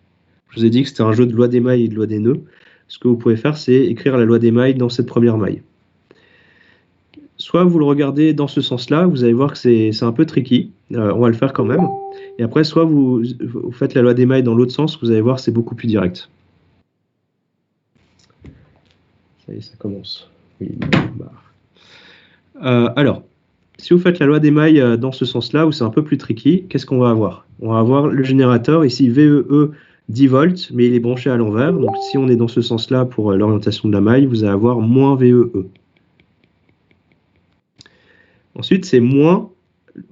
Je vous ai dit que c'était un jeu de loi des mailles et de loi des nœuds. Ce que vous pouvez faire, c'est écrire la loi des mailles dans cette première maille. Soit vous le regardez dans ce sens-là, vous allez voir que c'est un peu tricky. On va le faire quand même. Et après, soit vous faites la loi des mailles dans l'autre sens, vous allez voir c'est beaucoup plus direct. Ça y est, ça commence. Oui, alors, si vous faites la loi des mailles dans ce sens-là, où c'est un peu plus tricky, qu'est-ce qu'on va avoir? On va avoir le générateur, ici VEE 10 volts, mais il est branché à l'envers. Donc si on est dans ce sens-là pour l'orientation de la maille, vous allez avoir moins VEE. Ensuite, c'est moins,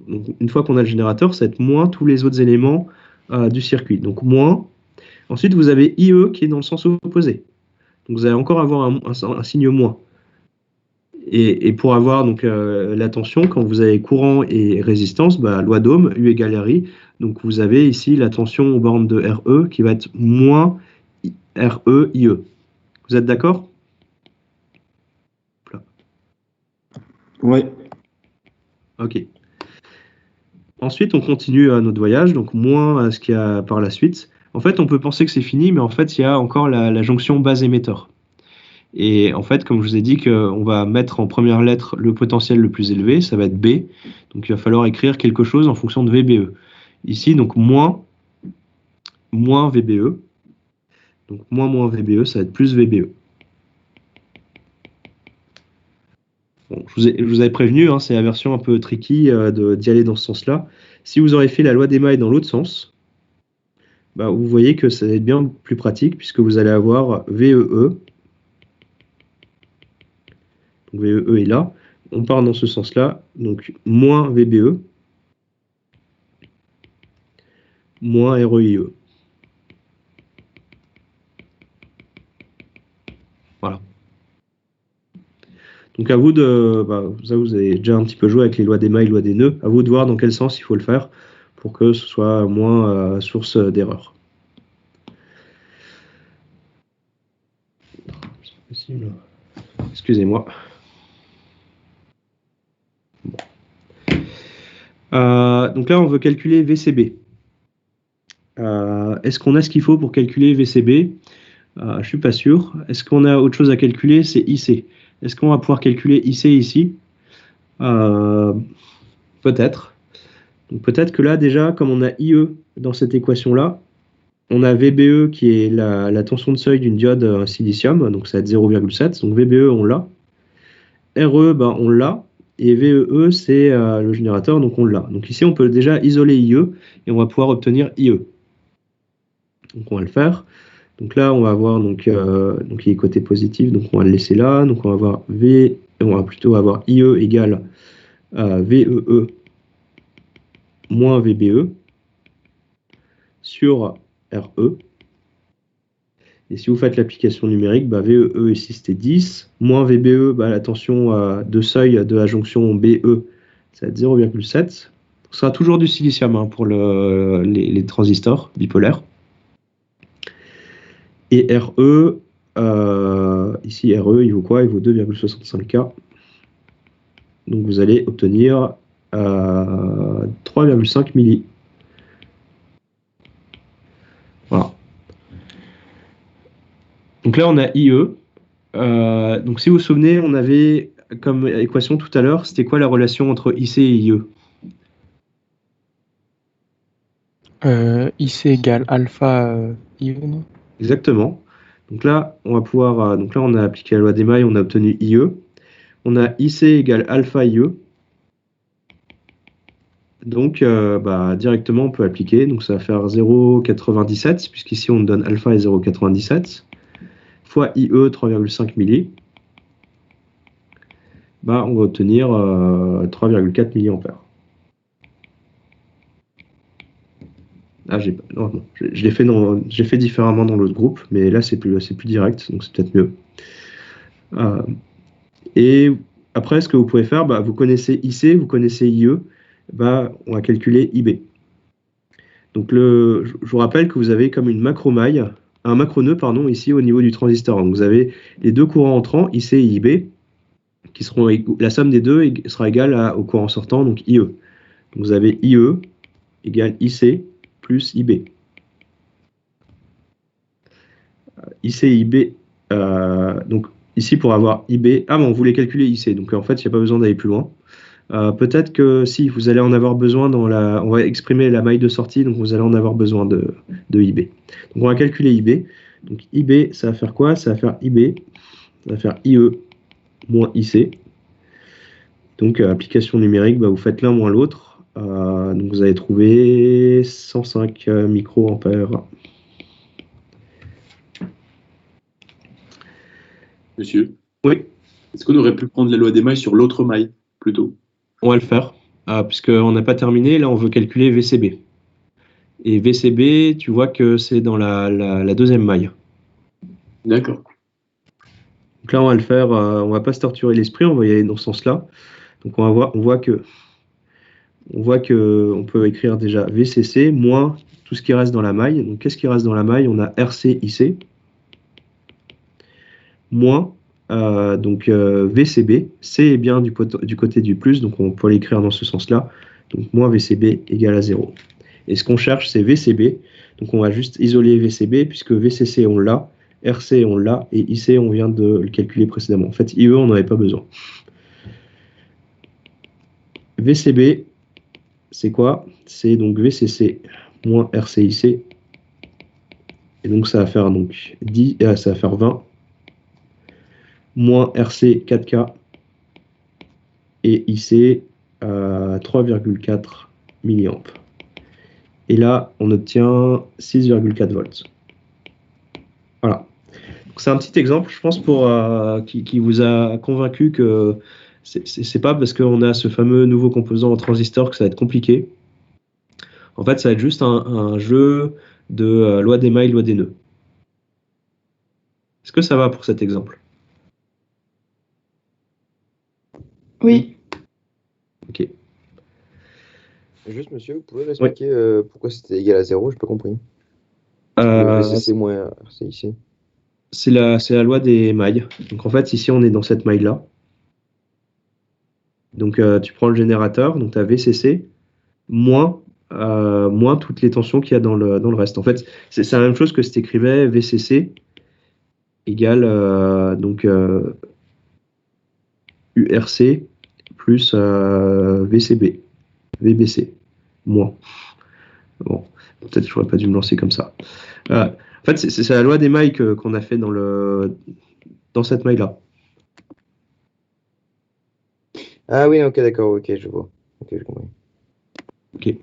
donc une fois qu'on a le générateur, ça va être moins tous les autres éléments du circuit. Donc moins. Ensuite, vous avez IE qui est dans le sens opposé. Donc vous allez encore avoir un signe moins. Et pour avoir donc la tension, quand vous avez courant et résistance, loi d'Ohm, U égale RI. Donc vous avez ici la tension aux bornes de RE qui va être moins RE IE. Vous êtes d'accord? Ouais. Ok. Ensuite, on continue notre voyage, donc moins ce qu'il y a par la suite. En fait, on peut penser que c'est fini, mais en fait, il y a encore la jonction base émetteur. Et en fait, comme je vous ai dit qu'on va mettre en première lettre le potentiel le plus élevé, ça va être B. Donc il va falloir écrire quelque chose en fonction de VBE. Ici, donc moins VBE. Donc moins VBE, ça va être plus VBE. Bon, je vous avais prévenu, hein, c'est la version un peu tricky d'y aller dans ce sens-là. Si vous aurez fait la loi d'Emaille dans l'autre sens, vous voyez que ça va être bien plus pratique puisque vous allez avoir VEE. Donc VEE est là. On part dans ce sens-là. Donc moins VBE, moins REIE. Voilà. Donc à vous de, ça vous avez déjà un petit peu joué avec les lois des mailles, lois des nœuds. À vous de voir dans quel sens il faut le faire pour que ce soit moins source d'erreur. C'est pas possible. Excusez-moi. Bon. Donc là, on veut calculer VCB. Est-ce qu'on a ce qu'il faut pour calculer VCB? Je ne suis pas sûr. Est-ce qu'on a autre chose à calculer? C'est IC. Est-ce qu'on va pouvoir calculer IC ici? Peut-être. Donc peut-être que là, déjà, comme on a IE dans cette équation-là, on a VBE qui est la tension de seuil d'une diode silicium, donc ça va être 0,7. Donc VBE, on l'a. RE, on l'a. Et VEE, c'est le générateur, donc on l'a. Donc ici, on peut déjà isoler IE et on va pouvoir obtenir IE. Donc on va le faire. Donc là, on va avoir donc il est côté positif, donc on va le laisser là. Donc on va avoir on va plutôt avoir IE égale VEE moins VBE sur RE. Et si vous faites l'application numérique, VEE ici c'était 10, moins VBE, la tension de seuil de la jonction BE, ça va être 0,7. Ce sera toujours du silicium hein, pour les transistors bipolaires. Et RE, ici RE, il vaut quoi? Il vaut 2,65K. Donc vous allez obtenir 3,5 milli. Voilà. Donc là, on a IE. Donc si vous vous souvenez, on avait comme équation tout à l'heure, c'était quoi la relation entre IC et IE? IC égale alpha IE, non? Exactement. Donc là, on va pouvoir. Donc là, on a appliqué la loi d'Emaille, on a obtenu IE. On a IC égale alpha IE. Donc directement, on peut appliquer. Donc ça va faire 0,97, puisqu'ici on donne alpha est 0,97, fois IE 3,5 milli. On va obtenir 3,4 milliampères. Je l'ai fait différemment dans l'autre groupe, mais là c'est plus direct, donc c'est peut-être mieux. Et après, ce que vous pouvez faire, vous connaissez IC, vous connaissez IE, on va calculer IB. Donc je vous rappelle que vous avez comme une macromaille, un macronœud ici au niveau du transistor. Donc vous avez les deux courants entrants, IC et IB, qui seront la somme des deux sera égale au courant sortant, donc IE. Donc vous avez IE égale IC plus IB. IC et IB, donc ici pour avoir IB, on voulait calculer IC, donc en fait il n'y a pas besoin d'aller plus loin. Peut-être que si vous allez en avoir besoin on va exprimer la maille de sortie, donc vous allez en avoir besoin de IB. Donc on va calculer IB. Donc IB, ça va faire quoi? Ça va faire IB, ça va faire IE moins IC. Donc application numérique, vous faites l'un moins l'autre. Donc vous allez trouver 105 microampères. Monsieur? Oui. Est-ce qu'on aurait pu prendre la loi des mailles sur l'autre maille, plutôt? On va le faire, puisqu'on n'a pas terminé. Là, on veut calculer VCB. Et VCB, tu vois que c'est dans la deuxième maille. D'accord. Donc là, on va le faire, on va pas se torturer l'esprit, on va y aller dans ce sens-là. Donc on voit que on peut écrire déjà VCC moins tout ce qui reste dans la maille. Donc qu'est-ce qui reste dans la maille? On a RCIC moins VCB. C est bien du côté du plus, donc on peut l'écrire dans ce sens-là. Donc moins VCB égale à 0. Et ce qu'on cherche, c'est VCB. Donc on va juste isoler VCB, puisque VCC, on l'a, RC, on l'a, et IC, on vient de le calculer précédemment. En fait, IE, on n'en avait pas besoin. VCB, c'est quoi? C'est donc VCC moins RCIC. Et donc ça va faire donc 20 moins RC 4K et IC 3,4 mA. Et là, on obtient 6,4 volts. Voilà. C'est un petit exemple, je pense, qui vous a convaincu que c'est pas parce qu'on a ce fameux nouveau composant en transistor que ça va être compliqué. En fait, ça va être juste un jeu de loi des mailles, loi des nœuds. Est-ce que ça va pour cet exemple? Oui. Ok. Juste, monsieur, vous pouvez m'expliquer pourquoi c'était égal à 0? Je n'ai pas compris. VCC moins RCIC. C'est la loi des mailles. Donc en fait, ici, on est dans cette maille-là. Donc tu prends le générateur, donc tu as VCC, moins toutes les tensions qu'il y a dans le reste. En fait, c'est la même chose que si tu écrivais VCC égale URC plus VCB, VBC, moins. Bon, peut-être que j'aurais pas dû me lancer comme ça. En fait, c'est la loi des mailles qu'on a fait dans cette maille-là. Ah oui, ok, d'accord, ok, je vois. Ok, je comprends. Ok.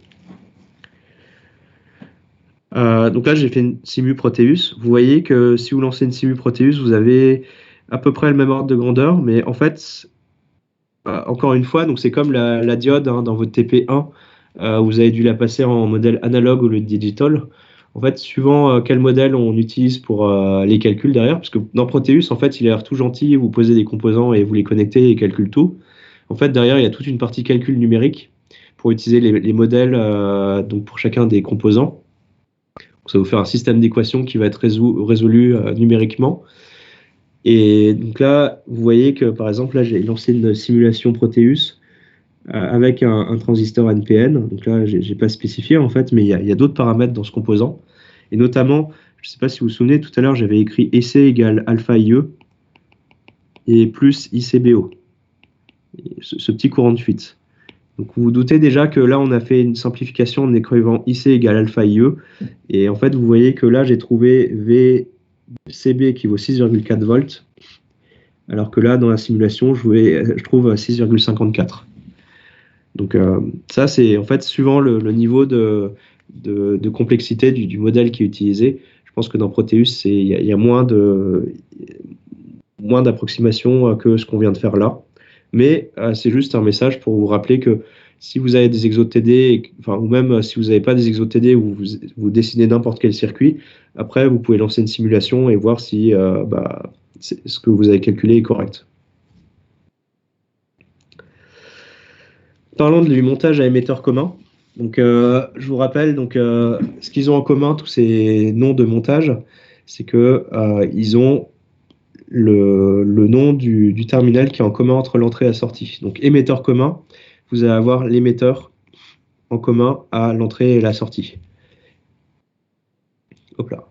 Donc là, j'ai fait une Simu Proteus. Vous voyez que si vous lancez une Simu Proteus, vous avez à peu près le même ordre de grandeur, mais en fait, encore une fois, donc c'est comme la diode dans votre TP1, vous avez dû la passer en modèle analogue au lieu de digital. En fait, suivant quel modèle on utilise pour les calculs derrière, parce que dans Proteus, en fait, il a l'air tout gentil, vous posez des composants et vous les connectez et il calcule tout. En fait, derrière, il y a toute une partie calcul numérique pour utiliser les modèles donc pour chacun des composants. Donc, ça va vous faire un système d'équations qui va être résolu numériquement. Et donc là, vous voyez que par exemple, là, j'ai lancé une simulation Proteus avec un transistor NPN. Donc là, j'ai pas spécifié en fait, mais il y a d'autres paramètres dans ce composant. Et notamment, je ne sais pas si vous vous souvenez, tout à l'heure, j'avais écrit EC égale alpha IE et plus ICBO. Ce petit courant de fuite. Donc vous vous doutez déjà que là, on a fait une simplification en écrivant IC égale alpha IE. Et en fait, vous voyez que là, j'ai trouvé VCB qui vaut 6,4 volts. Alors que là, dans la simulation, je trouve 6,54. Donc ça, c'est en fait suivant le niveau de complexité du modèle qui est utilisé. Je pense que dans Proteus, il y a moins d'approximations que ce qu'on vient de faire là. Mais c'est juste un message pour vous rappeler que si vous avez des exo-TD, ou même si vous n'avez pas des exo-TD ou vous dessinez n'importe quel circuit, après vous pouvez lancer une simulation et voir si ce que vous avez calculé est correct. Parlons du montage à émetteur commun. Donc, je vous rappelle ce qu'ils ont en commun, tous ces noms de montage, c'est que ils ont le nom du terminal qui est en commun entre l'entrée et la sortie. Donc, émetteur commun, vous allez avoir l'émetteur en commun à l'entrée et la sortie. Hop là.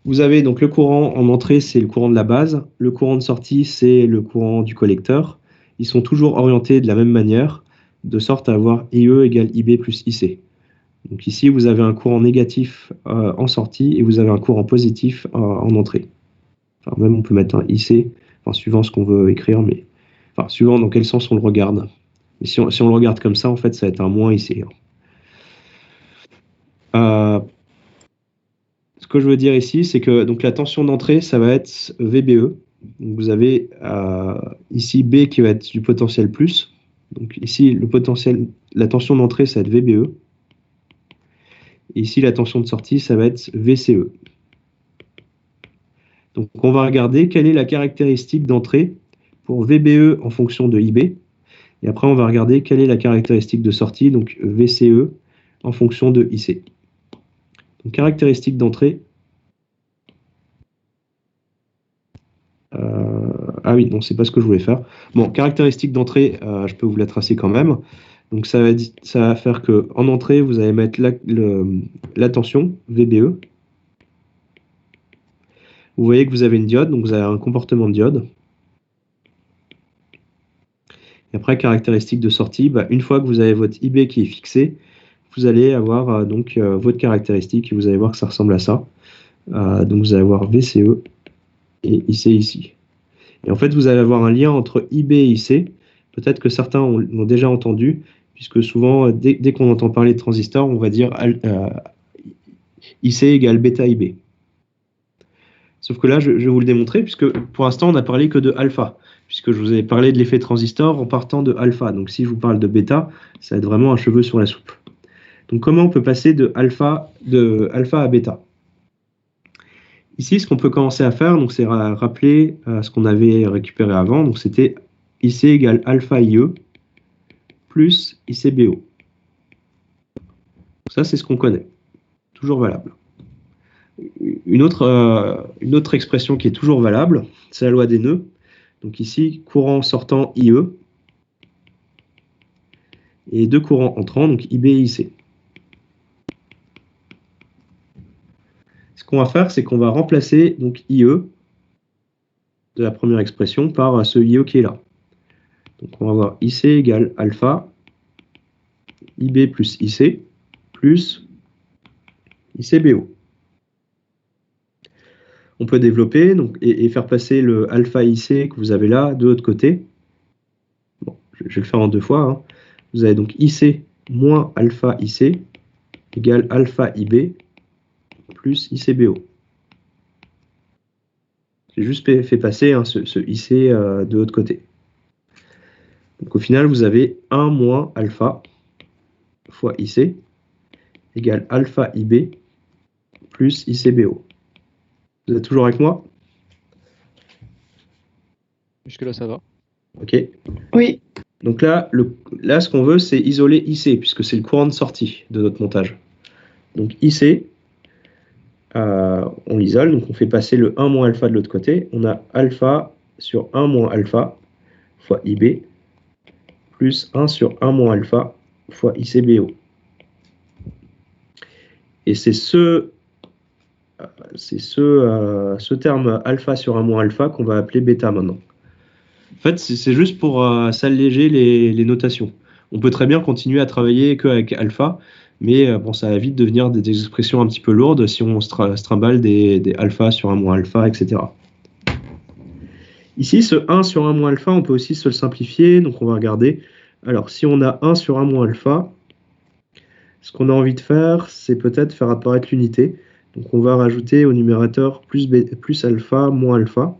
Vous avez donc le courant en entrée, c'est le courant de la base. Le courant de sortie, c'est le courant du collecteur. Ils sont toujours orientés de la même manière, de sorte à avoir IE égale IB plus IC. Donc ici, vous avez un courant négatif en sortie et vous avez un courant positif en entrée. Enfin, même on peut mettre un IC, suivant ce qu'on veut écrire, mais suivant dans quel sens on le regarde. Mais si on le regarde comme ça, en fait, ça va être un moins IC. Ce que je veux dire ici, c'est que donc, la tension d'entrée, ça va être VBE. Donc, vous avez ici B qui va être du potentiel plus. Donc ici, la tension d'entrée, ça va être VBE. Et ici, la tension de sortie, ça va être VCE. Donc on va regarder quelle est la caractéristique d'entrée pour VBE en fonction de IB. Et après, on va regarder quelle est la caractéristique de sortie, donc VCE, en fonction de IC. Donc, caractéristique d'entrée. Ah oui, non, c'est pas ce que je voulais faire. Bon, caractéristique d'entrée, je peux vous la tracer quand même. Donc, ça va faire qu'en entrée, vous allez mettre la tension, VBE. Vous voyez que vous avez une diode, donc vous avez un comportement de diode. Et après, caractéristique de sortie, une fois que vous avez votre IB qui est fixé, vous allez avoir votre caractéristique et vous allez voir que ça ressemble à ça. Donc vous allez avoir VCE et IC ici. Et en fait, vous allez avoir un lien entre IB et IC. Peut-être que certains l'ont déjà entendu, puisque souvent, dès qu'on entend parler de transistor, on va dire IC égale bêta IB. Sauf que là, je vais vous le démontrer, puisque pour l'instant, on n'a parlé que de alpha, puisque je vous ai parlé de l'effet transistor en partant de alpha. Donc si je vous parle de bêta, ça va être vraiment un cheveu sur la soupe. Donc comment on peut passer de alpha à bêta? Ici, ce qu'on peut commencer à faire, c'est rappeler ce qu'on avait récupéré avant. Donc c'était IC égale alpha IE plus ICBO. Ça, c'est ce qu'on connaît. Toujours valable. Une autre expression qui est toujours valable, c'est la loi des nœuds. Donc ici, courant sortant IE et deux courants entrants, donc IB et IC. Ce qu'on va faire, c'est qu'on va remplacer donc IE de la première expression par ce IE qui est là. Donc on va avoir IC égale alpha, IB plus IC, plus ICBO. On peut développer et faire passer le alpha IC que vous avez là de l'autre côté. Bon, je vais le faire en deux fois. Hein. Vous avez donc IC moins alpha IC égale alpha IB plus ICBO. J'ai juste fait passer ce IC de l'autre côté. Donc au final, vous avez 1 moins alpha fois IC égale alpha IB plus ICBO. Vous êtes toujours avec moi? Jusque-là, ça va. Ok. Oui. Donc là, ce qu'on veut, c'est isoler IC, puisque c'est le courant de sortie de notre montage. Donc IC, on l'isole, donc on fait passer le 1 moins alpha de l'autre côté. On a alpha sur 1 moins alpha fois IB, plus 1 sur 1 moins alpha fois ICBO. Et c'est ce terme alpha sur 1 moins alpha qu'on va appeler bêta maintenant. En fait, c'est juste pour s'alléger les notations. On peut très bien continuer à travailler qu'avec alpha, mais bon, ça va vite devenir des expressions un petit peu lourdes si on se trimballe des alpha sur 1 moins alpha, etc. Ici, ce 1 sur 1 moins alpha, on peut aussi se le simplifier, donc on va regarder. Alors, si on a 1 sur 1 moins alpha, ce qu'on a envie de faire, c'est peut-être faire apparaître l'unité. Donc on va rajouter au numérateur plus alpha moins alpha.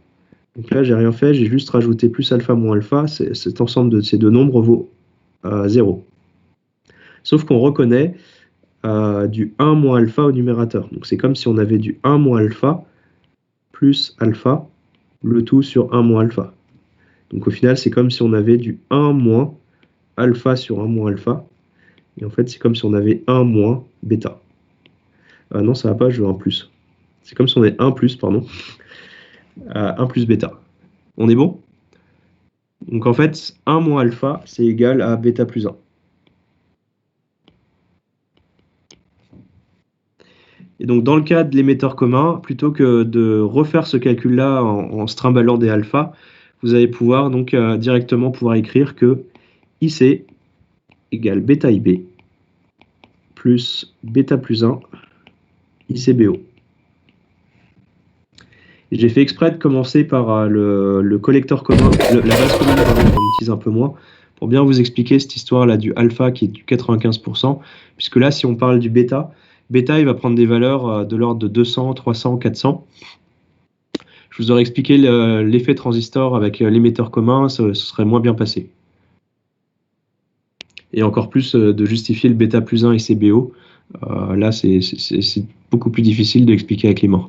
Donc là, j'ai rien fait, j'ai juste rajouté plus alpha moins alpha. Cet ensemble de ces deux nombres vaut 0. Sauf qu'on reconnaît du 1 moins alpha au numérateur. Donc c'est comme si on avait du 1 moins alpha plus alpha, le tout sur 1 moins alpha. Donc au final, c'est comme si on avait du 1 moins alpha sur 1 moins alpha. Et en fait, c'est comme si on avait 1 moins bêta. Non, ça va pas, je veux un plus. C'est comme si on avait 1 plus, pardon. 1 plus bêta. On est bon? Donc en fait, 1 moins alpha, c'est égal à bêta plus 1. Et donc dans le cas de l'émetteur commun, plutôt que de refaire ce calcul-là en se trimballant des alphas, vous allez pouvoir donc directement écrire que IC égale bêta IB plus bêta plus 1 ICBO. J'ai fait exprès de commencer par le collecteur commun, la base commune qu'on utilise un peu moins, pour bien vous expliquer cette histoire-là du alpha qui est du 95%, puisque là, si on parle du bêta, il va prendre des valeurs de l'ordre de 200, 300, 400. Je vous aurais expliqué l'effet transistor avec l'émetteur commun, ce serait moins bien passé. Et encore plus de justifier le bêta plus 1 ICBO. Là, c'est beaucoup plus difficile de l'expliquer avec les mains.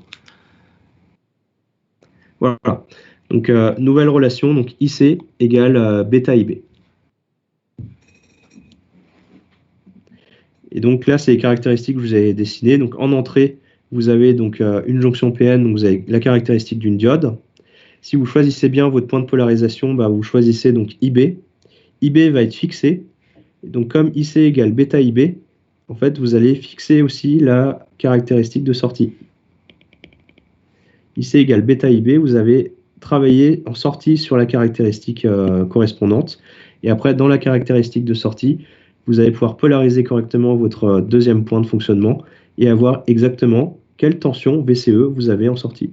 Voilà. Donc, nouvelle relation, donc IC égale bêta IB. Et donc là, c'est les caractéristiques que vous avez dessinées. Donc en entrée, vous avez donc une jonction PN, donc vous avez la caractéristique d'une diode. Si vous choisissez bien votre point de polarisation, vous choisissez donc IB. IB va être fixé. Et donc comme IC égale bêta IB, en fait, vous allez fixer aussi la caractéristique de sortie. IC égale bêta IB, vous avez travaillé en sortie sur la caractéristique correspondante. Et après, dans la caractéristique de sortie, vous allez pouvoir polariser correctement votre deuxième point de fonctionnement et avoir exactement quelle tension VCE vous avez en sortie.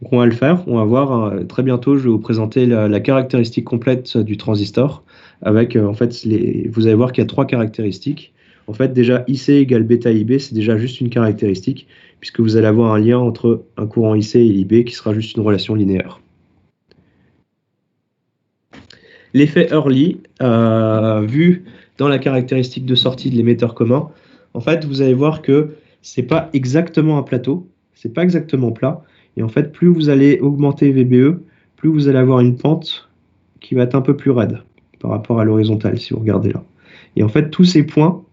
Donc on va le faire, on va voir très bientôt, je vais vous présenter la caractéristique complète du transistor avec, en fait, vous allez voir qu'il y a 3 caractéristiques. En fait, déjà, IC égale bêta IB, c'est déjà juste une caractéristique, puisque vous allez avoir un lien entre un courant IC et IB qui sera juste une relation linéaire. L'effet Early, vu dans la caractéristique de sortie de l'émetteur commun, en fait, vous allez voir que ce n'est pas exactement un plateau, c'est pas exactement plat, et en fait, plus vous allez augmenter VBE, plus vous allez avoir une pente qui va être un peu plus raide par rapport à l'horizontale, si vous regardez là. Et en fait, tous ces points,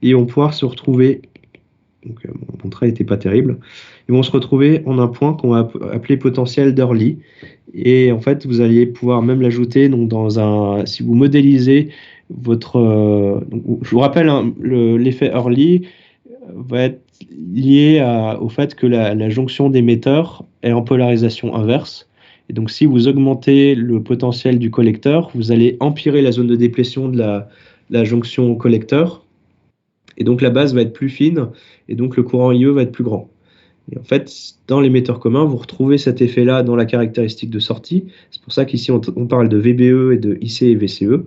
ils vont pouvoir se retrouver, donc mon trait n'était pas terrible, ils vont se retrouver en un point qu'on va appeler potentiel d'Early. Et en fait, vous allez pouvoir même l'ajouter dans si vous modélisez votre... je vous rappelle, hein, l'effet Early va être lié au fait que la jonction d'émetteur est en polarisation inverse. Et donc, si vous augmentez le potentiel du collecteur, vous allez empirer la zone de déplétion de la jonction au collecteur. Et donc, la base va être plus fine, et donc le courant IE va être plus grand. Et en fait, dans l'émetteur commun, vous retrouvez cet effet-là dans la caractéristique de sortie. C'est pour ça qu'ici, on parle de VBE et de IC et VCE.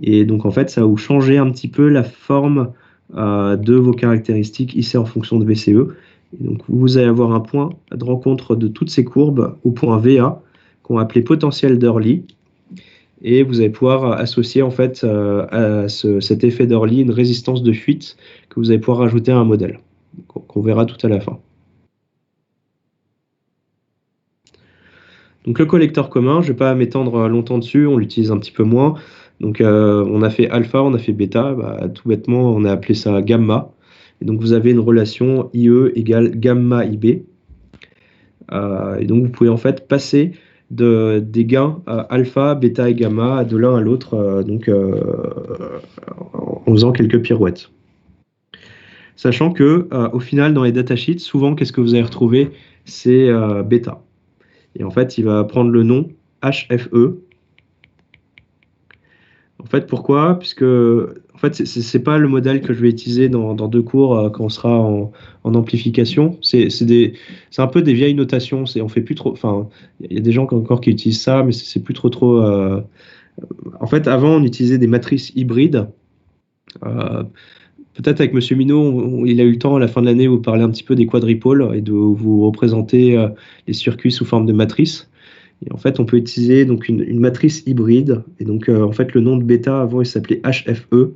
Et donc, en fait, ça va vous changer un petit peu la forme de vos caractéristiques IC en fonction de VCE. Et donc, vous allez avoir un point de rencontre de toutes ces courbes au point VA, qu'on va appeler potentiel d'Early. Et vous allez pouvoir associer, en fait, à cet effet d'Early une résistance de fuite que vous allez pouvoir rajouter à un modèle, qu'on verra tout à la fin. Donc le collecteur commun, je ne vais pas m'étendre longtemps dessus, on l'utilise un petit peu moins. Donc on a fait alpha, on a fait bêta, tout bêtement on a appelé ça gamma. Et donc vous avez une relation IE égale gamma IB. Et donc vous pouvez en fait passer des gains alpha, bêta et gamma de l'un à l'autre en faisant quelques pirouettes. Sachant que au final dans les datasheets, souvent qu'est-ce que vous allez retrouver? C'est bêta. Et en fait, il va prendre le nom HFE. En fait, pourquoi? Puisque en fait, c'est pas le modèle que je vais utiliser dans 2 cours quand on sera en amplification. C'est un peu des vieilles notations. On fait plus trop. Enfin, il y a des gens encore qui utilisent ça, mais c'est plus trop. En fait, avant, on utilisait des matrices hybrides. Peut-être avec Monsieur Minot, il a eu le temps à la fin de l'année de vous parler un petit peu des quadripôles et de vous représenter les circuits sous forme de matrice. Et en fait, on peut utiliser donc une matrice hybride. Et donc, en fait, le nom de bêta avant, il s'appelait HFE,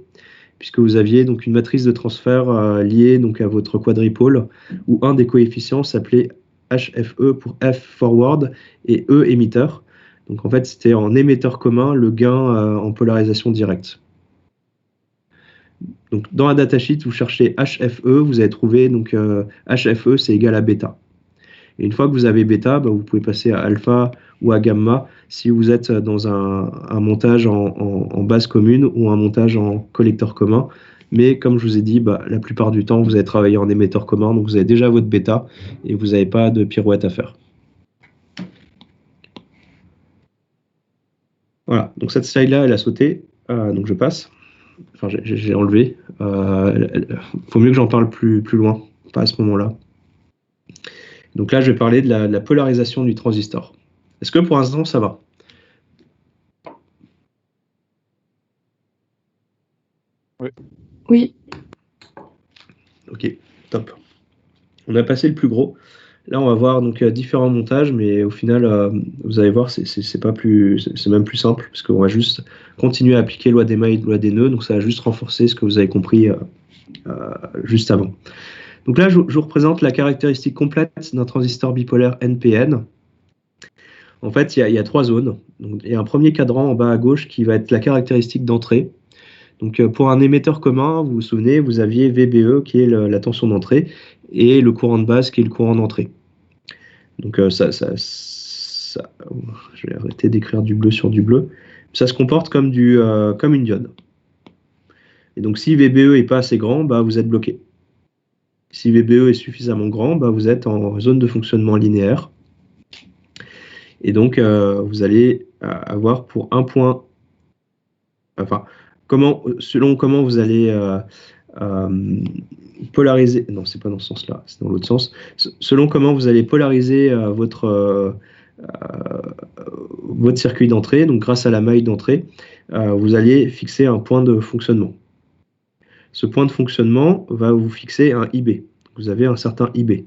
puisque vous aviez donc une matrice de transfert liée donc à votre quadripôle, où un des coefficients s'appelait HFE pour F forward et E émetteur. Donc, en fait, c'était en émetteur commun le gain en polarisation directe. Donc, dans un datasheet, vous cherchez HFE, vous allez trouver donc HFE, c'est égal à bêta. Et une fois que vous avez bêta, vous pouvez passer à alpha ou à gamma si vous êtes dans un montage en base commune ou un montage en collecteur commun. Mais comme je vous ai dit, la plupart du temps, vous allez travailler en émetteur commun, donc vous avez déjà votre bêta et vous n'avez pas de pirouette à faire. Voilà, donc cette slide-là, elle a sauté, donc je passe. Enfin, j'ai enlevé. Faut mieux que j'en parle plus loin, pas à ce moment-là. Donc là, je vais parler de la polarisation du transistor. Est-ce que pour l'instant, ça va? Oui. Oui. Ok, top. On a passé le plus gros. Là, on va voir donc différents montages, mais au final, vous allez voir, c'est même plus simple, parce qu'on va juste continuer à appliquer loi des mailles, loi des nœuds, donc ça va juste renforcer ce que vous avez compris juste avant. Donc là, je vous représente la caractéristique complète d'un transistor bipolaire NPN. En fait, il y a 3 zones. Donc, il y a un premier cadran en bas à gauche qui va être la caractéristique d'entrée. Donc, pour un émetteur commun, vous vous souvenez, vous aviez VBE qui est la tension d'entrée et le courant de base qui est le courant d'entrée. Donc, je vais arrêter d'écrire du bleu sur du bleu. Ça se comporte comme une diode. Et donc, si VBE n'est pas assez grand, vous êtes bloqué. Si VBE est suffisamment grand, vous êtes en zone de fonctionnement linéaire. Et donc, vous allez avoir pour un point, selon comment vous allez polariser, non, c'est pas dans ce sens-là, c'est dans l'autre sens, selon comment vous allez polariser votre circuit d'entrée, donc grâce à la maille d'entrée, vous allez fixer un point de fonctionnement. Ce point de fonctionnement va vous fixer un IB. Vous avez un certain IB.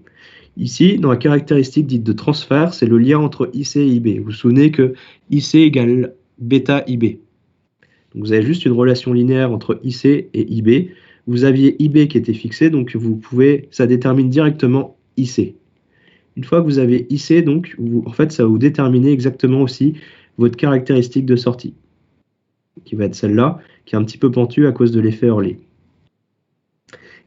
Ici, dans la caractéristique dite de transfert, c'est le lien entre IC et IB. Vous vous souvenez que IC égale bêta IB. Donc vous avez juste une relation linéaire entre IC et IB. Vous aviez IB qui était fixé, donc ça détermine directement IC. Une fois que vous avez IC, donc, en fait, ça va vous déterminer exactement aussi votre caractéristique de sortie, qui va être celle-là, qui est un petit peu pentue à cause de l'effet Hurley.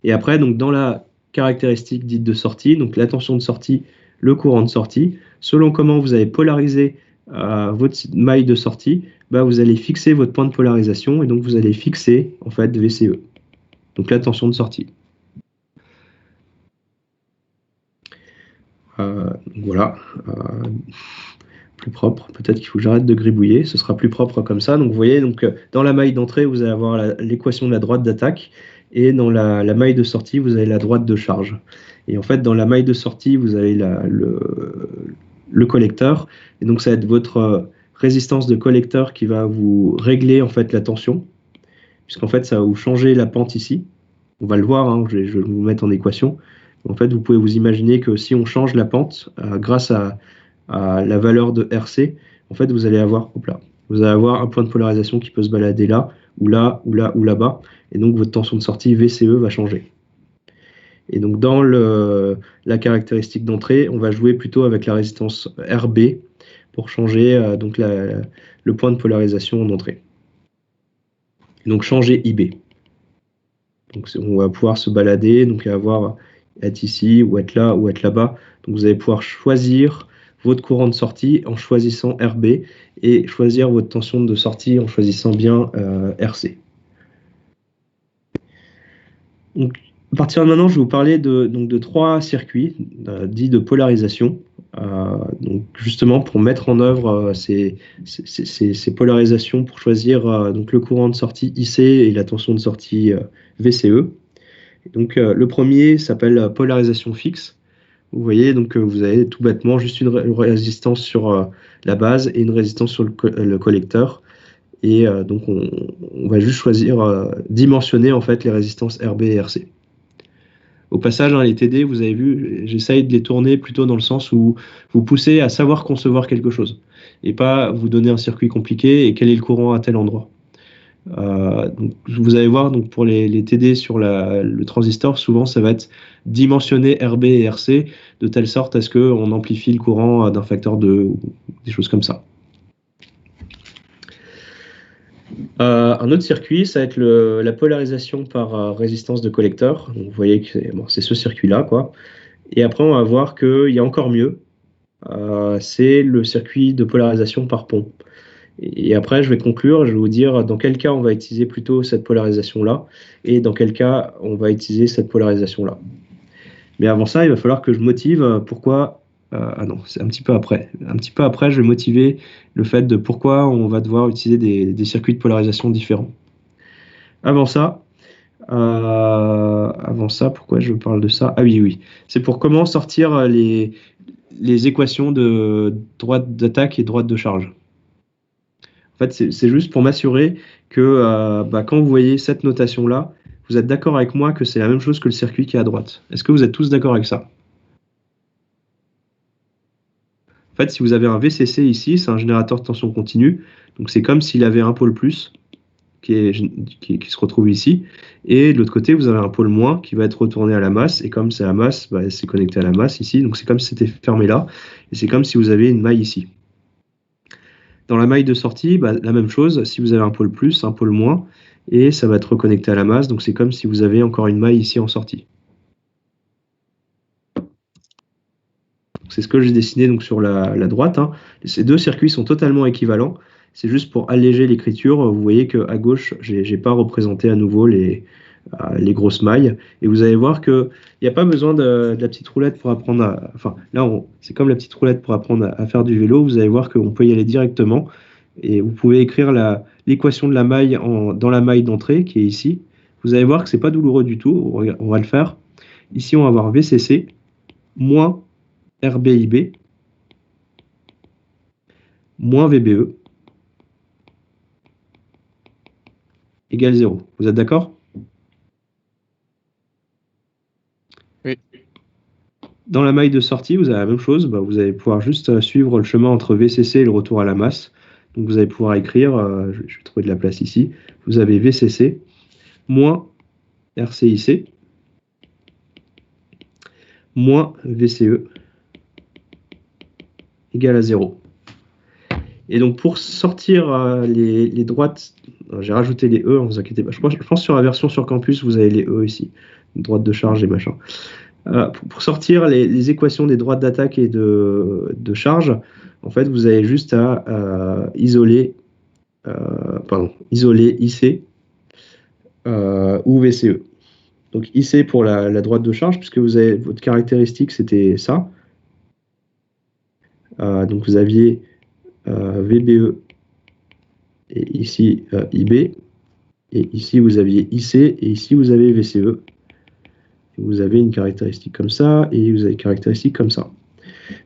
Et après, donc, dans la caractéristique dite de sortie, donc la tension de sortie, le courant de sortie, selon comment vous avez polarisé votre maille de sortie, vous allez fixer votre point de polarisation et donc vous allez fixer en fait VCE, donc la tension de sortie. Donc voilà, plus propre, peut-être qu'il faut que j'arrête de gribouiller, ce sera plus propre comme ça. Donc vous voyez, donc, dans la maille d'entrée, vous allez avoir l'équation de la droite d'attaque, et dans la maille de sortie, vous avez la droite de charge. Et en fait, dans la maille de sortie, vous avez le collecteur, et donc ça va être votre résistance de collecteur qui va vous régler en fait la tension, puisqu'en fait ça va vous changer la pente ici. On va le voir, hein, je vais vous mettre en équation. En fait, vous pouvez vous imaginer que si on change la pente grâce à la valeur de RC, en fait, vous allez avoir un point de polarisation qui peut se balader là, ou là, ou là, ou là-bas, et donc votre tension de sortie VCE va changer. Et donc dans la caractéristique d'entrée, on va jouer plutôt avec la résistance RB pour changer donc le point de polarisation en entrée. Donc changer IB. Donc on va pouvoir se balader, donc être ici, ou être là, ou être là-bas. Donc vous allez pouvoir choisir votre courant de sortie en choisissant RB et choisir votre tension de sortie en choisissant bien RC. Donc, à partir de maintenant, je vais vous parler de 3 circuits dits de polarisation, donc justement pour mettre en œuvre ces polarisations pour choisir donc le courant de sortie IC et la tension de sortie VCE. Et donc le premier s'appelle polarisation fixe. Vous voyez, donc vous avez tout bêtement juste une résistance sur la base et une résistance sur le collecteur. Et donc on va juste choisir, dimensionner en fait les résistances RB et RC. Au passage, les TD, vous avez vu, j'essaye de les tourner plutôt dans le sens où vous poussez à savoir concevoir quelque chose et pas vous donner un circuit compliqué et quel est le courant à tel endroit. Donc, vous allez voir, donc pour les TD sur le transistor, souvent ça va être dimensionner RB et RC de telle sorte à ce qu'on amplifie le courant d'un facteur 2 ou des choses comme ça. Un autre circuit, ça va être la polarisation par résistance de collecteur. Donc, vous voyez que c'est ce circuit-là, quoi. Et après, on va voir qu'il y a encore mieux. C'est le circuit de polarisation par pont. Et après, je vais conclure, je vais vous dire dans quel cas on va utiliser plutôt cette polarisation-là et dans quel cas on va utiliser cette polarisation-là. Mais avant ça, il va falloir que je motive pourquoi... ah non, c'est un petit peu après. Un petit peu après, je vais motiver le fait de pourquoi on va devoir utiliser des circuits de polarisation différents. Avant ça, pourquoi je parle de ça? Ah oui. C'est pour comment sortir les équations de droite d'attaque et droite de charge. En fait, c'est juste pour m'assurer que quand vous voyez cette notation-là, vous êtes d'accord avec moi que c'est la même chose que le circuit qui est à droite. Est-ce que vous êtes tous d'accord avec ça? En fait, si vous avez un VCC ici, c'est un générateur de tension continue. Donc c'est comme s'il avait un pôle plus. qui se retrouve ici. Et de l'autre côté, vous avez un pôle moins qui va être retourné à la masse. Et comme c'est la masse, c'est connecté à la masse ici. Donc c'est comme si c'était fermé là. Et c'est comme si vous aviez une maille ici. Dans la maille de sortie, la même chose. Si vous avez un pôle plus, un pôle moins, et ça va être reconnecté à la masse. Donc c'est comme si vous avez encore une maille ici en sortie. C'est ce que j'ai dessiné donc sur la droite. Hein. Ces deux circuits sont totalement équivalents. C'est juste pour alléger l'écriture. Vous voyez qu'à gauche, je n'ai pas représenté à nouveau les grosses mailles. Et vous allez voir qu'il n'y a pas besoin de la petite roulette pour apprendre à... Enfin, là, c'est comme la petite roulette pour apprendre à faire du vélo. Vous allez voir qu'on peut y aller directement. Et vous pouvez écrire l'équation de la maille dans la maille d'entrée, qui est ici. Vous allez voir que ce n'est pas douloureux du tout. On va le faire. Ici, on va avoir VCC moins RBIB moins VBE égale 0. Vous êtes d'accord? Oui. Dans la maille de sortie, vous avez la même chose. Vous allez pouvoir juste suivre le chemin entre VCC et le retour à la masse. Donc vous allez pouvoir écrire, je vais trouver de la place ici, vous avez VCC moins RCIC moins VCE égale à 0. Et donc pour sortir les droites, j'ai rajouté les E, ne vous inquiétez pas. Je pense sur la version sur campus, vous avez les E ici, droite de charge et machin. Pour sortir les équations des droites d'attaque et de charge, en fait, vous avez juste à isoler IC ou VCE. Donc IC pour la droite de charge, puisque vous avez votre caractéristique, c'était ça. Donc vous aviez VBE et ici IB, et ici vous aviez IC, et ici vous avez VCE. Vous avez une caractéristique comme ça, et vous avez une caractéristique comme ça.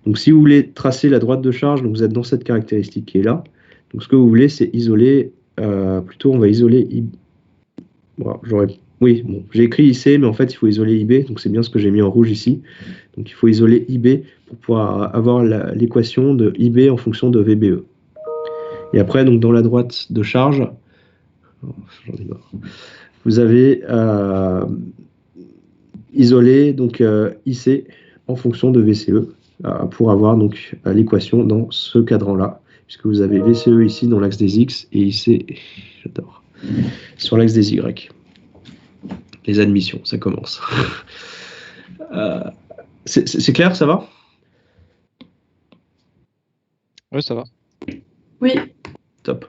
Donc si vous voulez tracer la droite de charge, donc vous êtes dans cette caractéristique qui est là. Donc ce que vous voulez, c'est isoler, plutôt on va isoler IB. Voilà, j'ai écrit IC, mais en fait il faut isoler IB, donc c'est bien ce que j'ai mis en rouge ici. Donc il faut isoler IB pour pouvoir avoir l'équation de IB en fonction de VBE. Et après, donc dans la droite de charge, vous avez isolé donc IC en fonction de VCE pour avoir donc l'équation dans ce cadran-là, puisque vous avez VCE ici dans l'axe des X et IC, j'adore, sur l'axe des Y. Les admissions, ça commence. C'est clair, ça va? Oui, ça va. Oui. Top.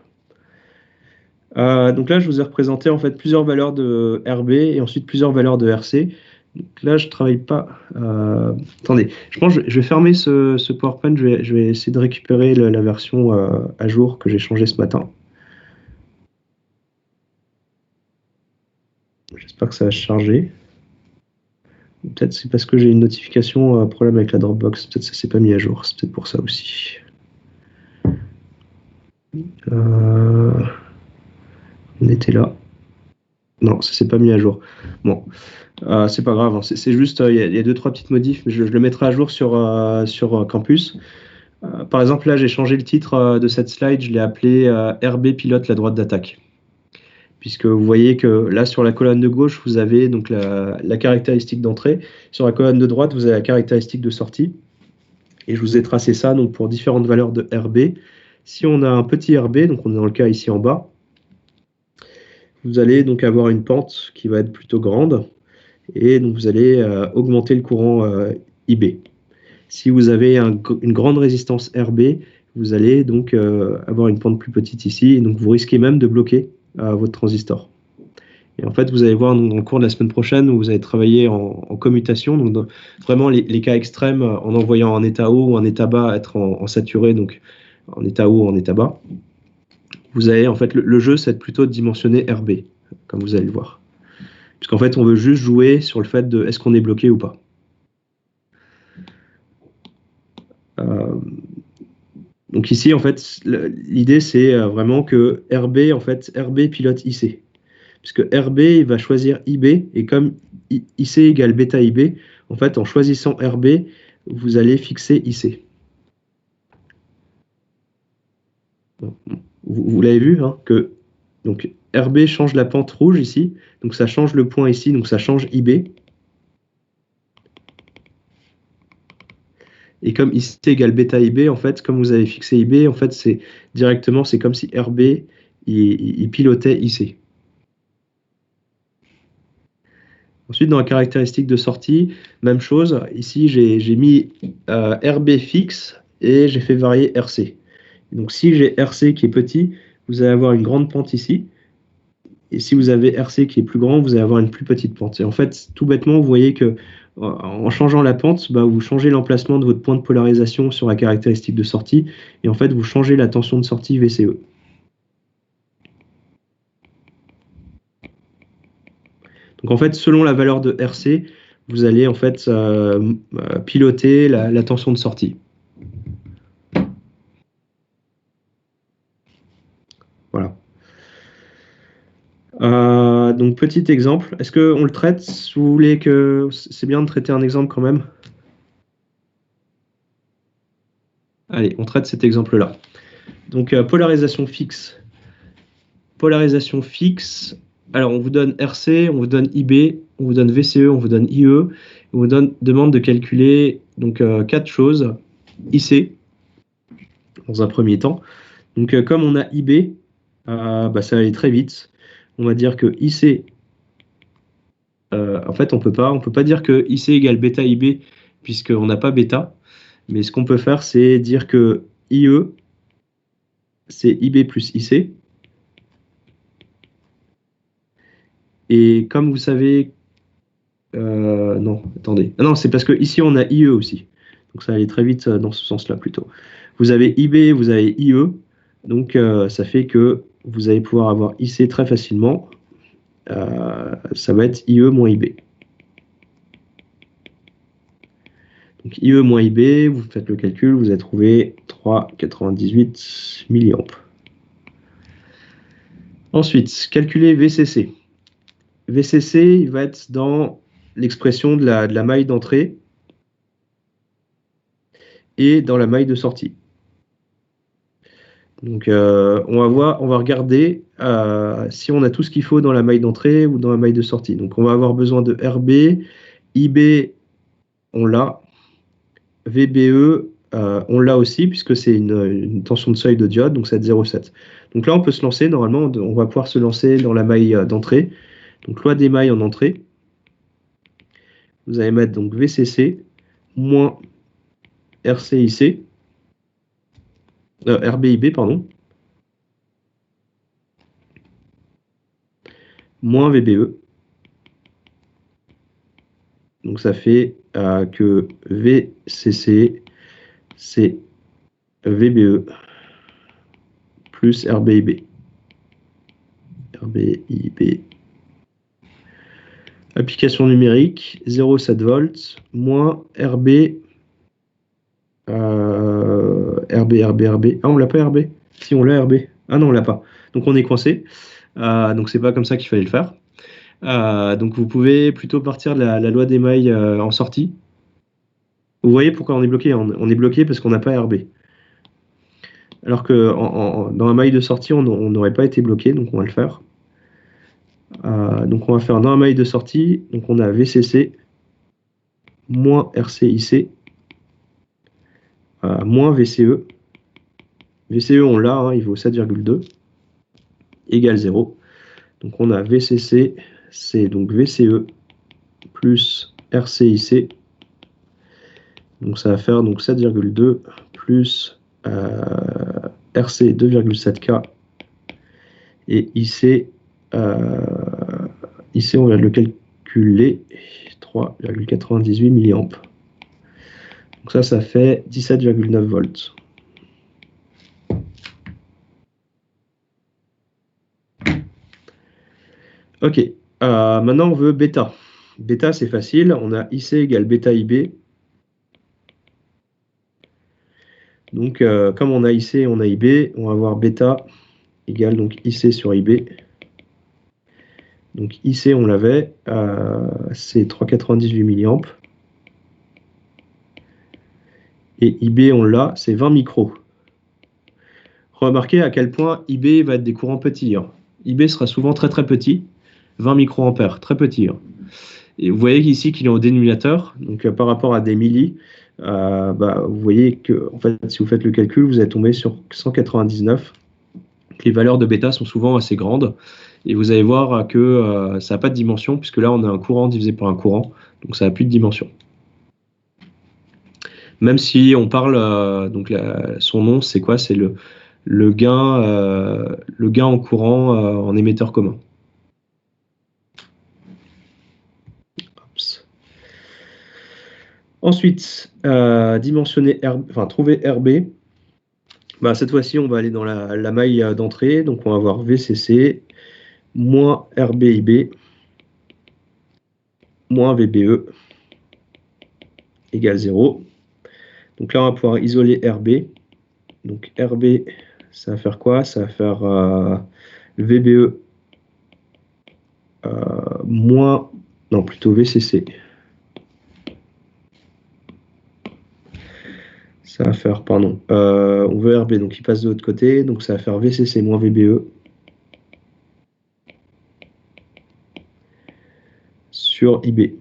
Donc là, je vous ai représenté en fait plusieurs valeurs de RB et ensuite plusieurs valeurs de RC. Donc là, je travaille pas. Attendez, je pense que je vais fermer ce PowerPoint. Je vais essayer de récupérer la version à jour que j'ai changée ce matin. J'espère que ça va se charger. Peut-être c'est parce que j'ai une notification problème avec la Dropbox. Peut-être ça s'est pas mis à jour. C'est peut-être pour ça aussi. On était là. Non, ça s'est pas mis à jour. Bon, c'est pas grave. Hein. C'est juste, il y a 2-3 petites modifs, mais je le mettrai à jour sur Campus. Par exemple, là, j'ai changé le titre de cette slide. Je l'ai appelé RB pilote la droite d'attaque. Puisque vous voyez que là, sur la colonne de gauche, vous avez donc la caractéristique d'entrée. Sur la colonne de droite, vous avez la caractéristique de sortie. Et je vous ai tracé ça donc, pour différentes valeurs de RB. Si on a un petit RB, donc on est dans le cas ici en bas, vous allez donc avoir une pente qui va être plutôt grande. Et donc vous allez augmenter le courant IB. Si vous avez une grande résistance RB, vous allez donc avoir une pente plus petite ici. Et donc vous risquez même de bloquer votre transistor. Et en fait, vous allez voir dans le cours de la semaine prochaine où vous allez travailler en commutation, donc vraiment les cas extrêmes en envoyant en état haut ou en état bas être en saturé, donc en état haut ou en état bas. Vous avez en fait le jeu, c'est plutôt de dimensionner RB, comme vous allez le voir. Puisqu'en fait, on veut juste jouer sur le fait de est-ce qu'on est bloqué ou pas. Donc ici, en fait, l'idée, c'est vraiment que RB pilote IC. Puisque RB, il va choisir IB, et comme IC égale bêta IB, en fait, en choisissant RB, vous allez fixer IC. Bon, vous l'avez vu, hein, que donc, RB change la pente rouge ici, donc ça change le point ici, donc ça change IB. Et comme IC égale bêta IB, en fait, comme vous avez fixé IB, en fait, c'est comme si RB il pilotait IC. Ensuite, dans la caractéristique de sortie, même chose. Ici, j'ai mis RB fixe et j'ai fait varier RC. Donc, si j'ai RC qui est petit, vous allez avoir une grande pente ici. Et si vous avez RC qui est plus grand, vous allez avoir une plus petite pente. Et en fait, tout bêtement, vous voyez que en changeant la pente, vous changez l'emplacement de votre point de polarisation sur la caractéristique de sortie. Et en fait, vous changez la tension de sortie VCE. Donc en fait, selon la valeur de RC, vous allez en fait piloter la tension de sortie. Voilà. Donc petit exemple. Est-ce qu'on le traite? Vous voulez que c'est bien de traiter un exemple quand même? Allez, on traite cet exemple-là. Donc polarisation fixe. Polarisation fixe. Alors, on vous donne RC, on vous donne IB, on vous donne VCE, on vous donne IE, on vous demande de calculer donc 4 choses. IC, dans un premier temps. Donc, comme on a IB, ça va aller très vite. On va dire que IC, en fait, on peut pas dire que IC égale bêta IB, puisqu'on n'a pas bêta. Mais ce qu'on peut faire, c'est dire que IE, c'est IB plus IC. Et comme vous savez, non, attendez. Ah non, c'est parce que ici on a IE aussi. Donc ça va aller très vite dans ce sens-là plutôt. Vous avez IB, vous avez IE. Donc ça fait que vous allez pouvoir avoir IC très facilement. Ça va être IE moins IB. Donc IE moins IB, vous faites le calcul, vous allez trouver 3,98 milliampes. Ensuite, calculer VCC. VCC, il va être dans l'expression de la maille d'entrée et dans la maille de sortie. Donc, on va regarder si on a tout ce qu'il faut dans la maille d'entrée ou dans la maille de sortie. Donc, on va avoir besoin de RB, IB, on l'a, VBE, on l'a aussi, puisque c'est une tension de seuil de diode, donc c'est 0,7. Donc là, on peut se lancer, normalement, on va pouvoir se lancer dans la maille d'entrée. Donc, loi des mailles en entrée. Vous allez mettre donc VCC moins RCIC, RBIB, pardon, moins VBE. Donc, ça fait que VCC, c'est VBE plus RBIB. RBIB. Application numérique, 0,7 volts, moins RB, RB. Ah, on l'a pas RB? Si, on l'a RB. Ah non, on l'a pas. Donc, on est coincé. Donc, c'est pas comme ça qu'il fallait le faire. Donc, vous pouvez plutôt partir de la loi des mailles en sortie. Vous voyez pourquoi on est bloqué? On est bloqué parce qu'on n'a pas RB. Alors que dans la maille de sortie, on n'aurait pas été bloqué, donc on va le faire. Donc on va faire dans la maille de sortie, donc on a VCC moins RCIC moins VCE. VCE on l'a, hein, il vaut 7,2 égale 0. Donc on a VCC, c'est donc VCE plus RCIC. Donc ça va faire donc 7,2 plus RC 2,7K et IC. Ici, on va le calculer, 3,98 milliampes. Donc ça fait 17,9 volts. Ok, maintenant on veut bêta. Bêta, c'est facile, on a IC égale bêta IB. Donc, comme on a IC et on a IB, on va avoir bêta égale donc IC sur IB. Donc IC, on l'avait, c'est 3,98 milliampes. Et IB, on l'a, c'est 20 micros. Remarquez à quel point IB va être des courants petits. Hein. IB sera souvent très très petit, 20 microampères, très petit. Hein. Et vous voyez ici qu'il est au dénominateur, donc par rapport à des milli, vous voyez que en fait, si vous faites le calcul, vous allez tomber sur 199. Les valeurs de bêta sont souvent assez grandes, et vous allez voir que ça n'a pas de dimension, puisque là on a un courant divisé par un courant, donc ça n'a plus de dimension. Même si on parle, son nom c'est quoi? C'est le gain en courant en émetteur commun. Oups. Ensuite, trouver RB. Cette fois-ci, on va aller dans la maille d'entrée. Donc, on va avoir VCC moins RBIB moins VBE égale 0. Donc là, on va pouvoir isoler RB. Donc RB, ça va faire quoi? Ça va faire VBE plutôt VCC. Ça va faire, on veut RB, donc il passe de l'autre côté, donc ça va faire VCC moins VBE sur IB.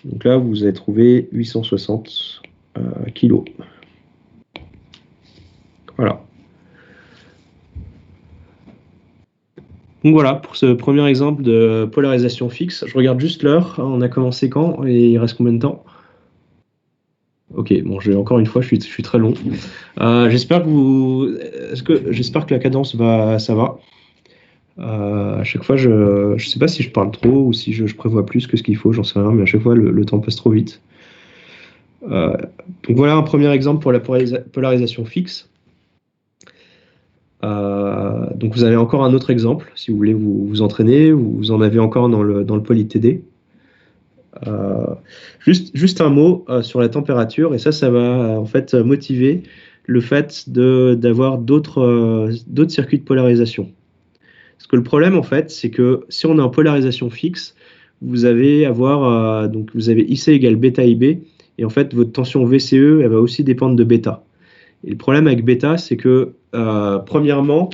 Donc là, vous avez trouvé 860 kg. Voilà. Donc voilà, pour ce premier exemple de polarisation fixe. Je regarde juste l'heure. On a commencé quand et il reste combien de temps? Ok, bon, encore une fois, je suis très long. J'espère que la cadence ça va. À chaque fois, je sais pas si je parle trop ou si je prévois plus que ce qu'il faut, j'en sais rien, mais à chaque fois, le temps passe trop vite. Donc voilà un premier exemple pour la polarisation fixe. Donc vous avez encore un autre exemple, si vous voulez vous entraîner, vous en avez encore dans le poly-TD. Juste un mot sur la température, et ça va en fait motiver le fait d'avoir d'autres circuits de polarisation. Parce que le problème en fait, c'est que si on est en polarisation fixe, vous allez avoir vous avez IC égale bêta IB, et en fait votre tension VCE elle va aussi dépendre de bêta. Et le problème avec bêta, c'est que premièrement,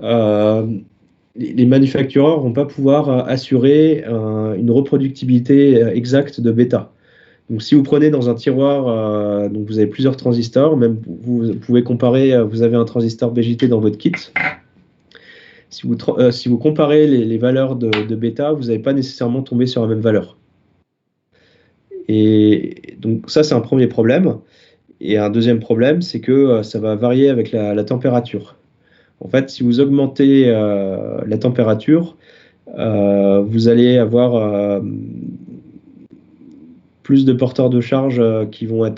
les manufactureurs ne vont pas pouvoir assurer une reproductibilité exacte de bêta. Donc si vous prenez dans un tiroir, donc vous avez plusieurs transistors, même vous pouvez comparer, vous avez un transistor BJT dans votre kit. Si vous comparez les valeurs de bêta, vous n'allez pas nécessairement tomber sur la même valeur. Et donc ça, c'est un premier problème. Et un deuxième problème, c'est que ça va varier avec la température. En fait, si vous augmentez la température, vous allez avoir plus de porteurs de charge qui vont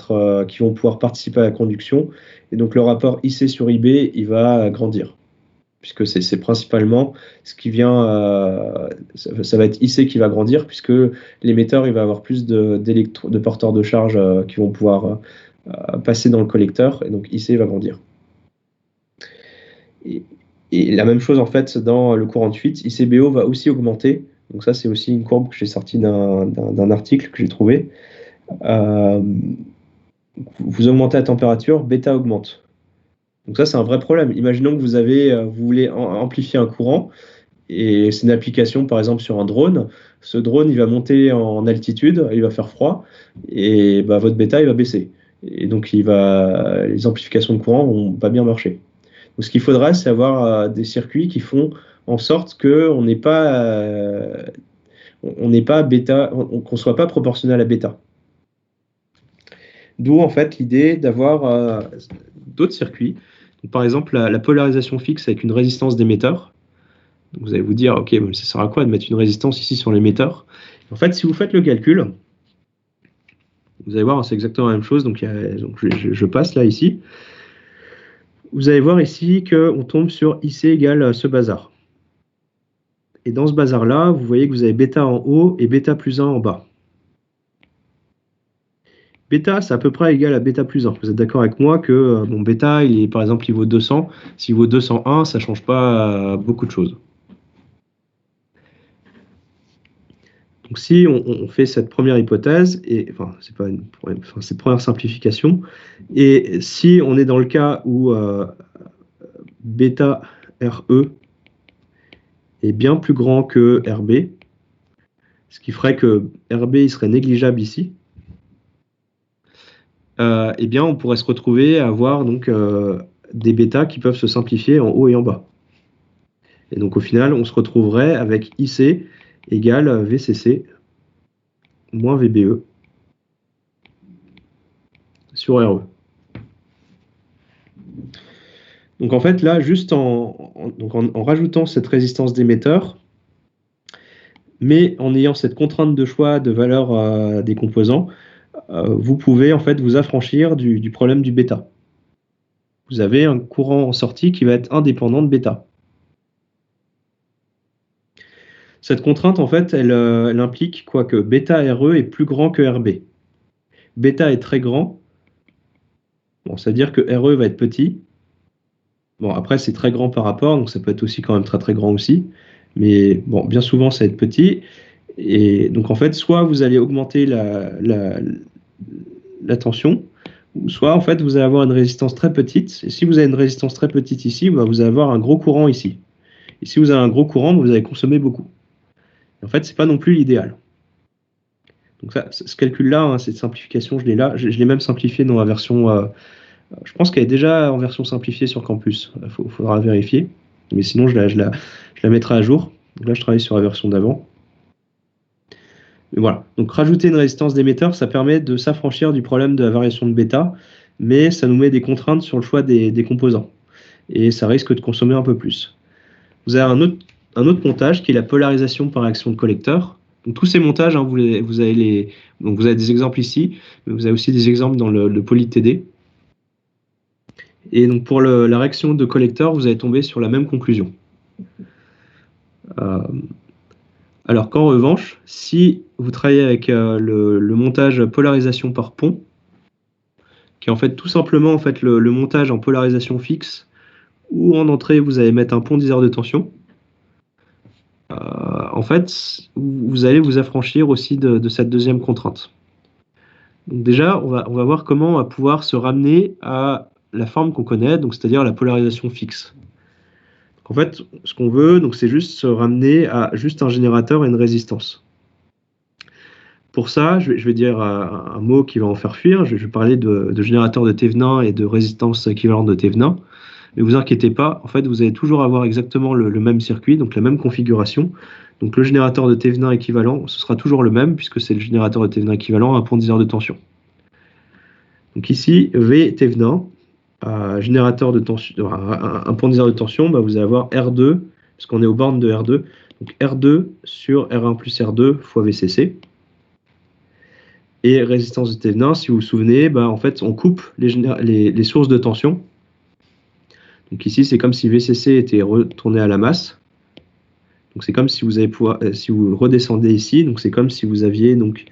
pouvoir participer à la conduction. Et donc le rapport IC sur IB, il va grandir. Puisque c'est principalement ce qui vient, ça va être IC qui va grandir, puisque l'émetteur, il va avoir plus de porteurs de charge qui vont pouvoir passer dans le collecteur, et donc IC va grandir. Et la même chose en fait dans le courant de fuite, ICBO va aussi augmenter. Donc ça c'est aussi une courbe que j'ai sortie d'un article que j'ai trouvé. Vous augmentez la température, bêta augmente. Donc ça c'est un vrai problème. Imaginons que vous voulez amplifier un courant, et c'est une application par exemple sur un drone. Ce drone il va monter en altitude, il va faire froid, et votre bêta il va baisser. Et donc les amplifications de courant vont pas bien marcher. Donc ce qu'il faudra, c'est avoir des circuits qui font en sorte qu'on n'ait pas bêta, qu'on soit pas proportionnel à bêta. D'où en fait l'idée d'avoir d'autres circuits. Donc, par exemple, la polarisation fixe avec une résistance d'émetteur. Donc vous allez vous dire, ok, ça sert à quoi de mettre une résistance ici sur l'émetteur? En fait, si vous faites le calcul, vous allez voir, c'est exactement la même chose. Donc, je passe là, ici. Vous allez voir ici qu'on tombe sur IC égale ce bazar. Et dans ce bazar-là, vous voyez que vous avez bêta en haut et bêta plus 1 en bas. Bêta, c'est à peu près égal à bêta plus 1. Vous êtes d'accord avec moi que mon bêta, par exemple, il vaut 200. S'il vaut 201, ça ne change pas beaucoup de choses. Donc si on fait cette première hypothèse, et enfin c'est pas cette première simplification, et si on est dans le cas où bêta RE est bien plus grand que RB, ce qui ferait que RB il serait négligeable ici, eh bien on pourrait se retrouver à avoir donc des bêtas qui peuvent se simplifier en haut et en bas. Et donc au final, on se retrouverait avec IC égale VCC moins VBE sur RE. Donc en fait, là, juste en rajoutant cette résistance d'émetteur, mais en ayant cette contrainte de choix de valeur des composants, vous pouvez en fait vous affranchir du problème du bêta. Vous avez un courant en sortie qui va être indépendant de bêta. Cette contrainte, en fait, elle implique quoi, que bêta RE est plus grand que RB. Bêta est très grand. Bon, ça veut dire que RE va être petit. Bon, après, c'est très grand par rapport, donc ça peut être aussi quand même très très grand aussi. Mais bon, bien souvent, ça va être petit. Et donc, en fait, soit vous allez augmenter la tension, soit, en fait, vous allez avoir une résistance très petite. Et si vous avez une résistance très petite ici, bah, vous allez avoir un gros courant ici. Et si vous avez un gros courant, vous allez consommer beaucoup. En fait, ce n'est pas non plus l'idéal. Donc ça, ce calcul-là, hein, cette simplification, je l'ai là. Je l'ai même simplifié dans la version... je pense qu'elle est déjà en version simplifiée sur Campus. Il faudra vérifier. Mais sinon, je la mettrai à jour. Donc là, je travaille sur la version d'avant. Voilà. Donc rajouter une résistance d'émetteur, ça permet de s'affranchir du problème de la variation de bêta, mais ça nous met des contraintes sur le choix des composants. Et ça risque de consommer un peu plus. Vous avez un autre montage qui est la polarisation par réaction de collecteur. Donc, tous ces montages, hein, vous avez des exemples ici, mais vous avez aussi des exemples dans le poly-TD. Et donc pour la réaction de collecteur, vous allez tomber sur la même conclusion. Alors qu'en revanche, si vous travaillez avec le montage polarisation par pont, qui est en fait tout simplement en fait, le montage en polarisation fixe, où en entrée vous allez mettre un pont d'isère de tension, en fait, vous allez vous affranchir aussi de cette deuxième contrainte. Donc déjà, on va voir comment on va pouvoir se ramener à la forme qu'on connaît, donc c'est-à-dire la polarisation fixe. Donc en fait, ce qu'on veut, c'est juste se ramener à juste un générateur et une résistance. Pour ça, je vais dire un mot qui va en faire fuir. Je vais parler de générateur de Thévenin et de résistance équivalente de Thévenin. Mais vous inquiétez pas, en fait, vous allez toujours avoir exactement le même circuit, donc la même configuration. Donc le générateur de Thévenin équivalent, ce sera toujours le même, puisque c'est le générateur de Thévenin équivalent à un pont d'isère de tension. Donc ici, V Thévenin, générateur de tension, un pont d'isère de tension, bah, vous allez avoir R2, puisqu'on est aux bornes de R2, donc R2 sur R1 plus R2 fois VCC. Et résistance de Thévenin, si vous vous souvenez, bah, en fait, on coupe les sources de tension. Donc ici, c'est comme si VCC était retourné à la masse. Donc c'est comme si vous si vous redescendez ici, donc c'est comme si vous aviez donc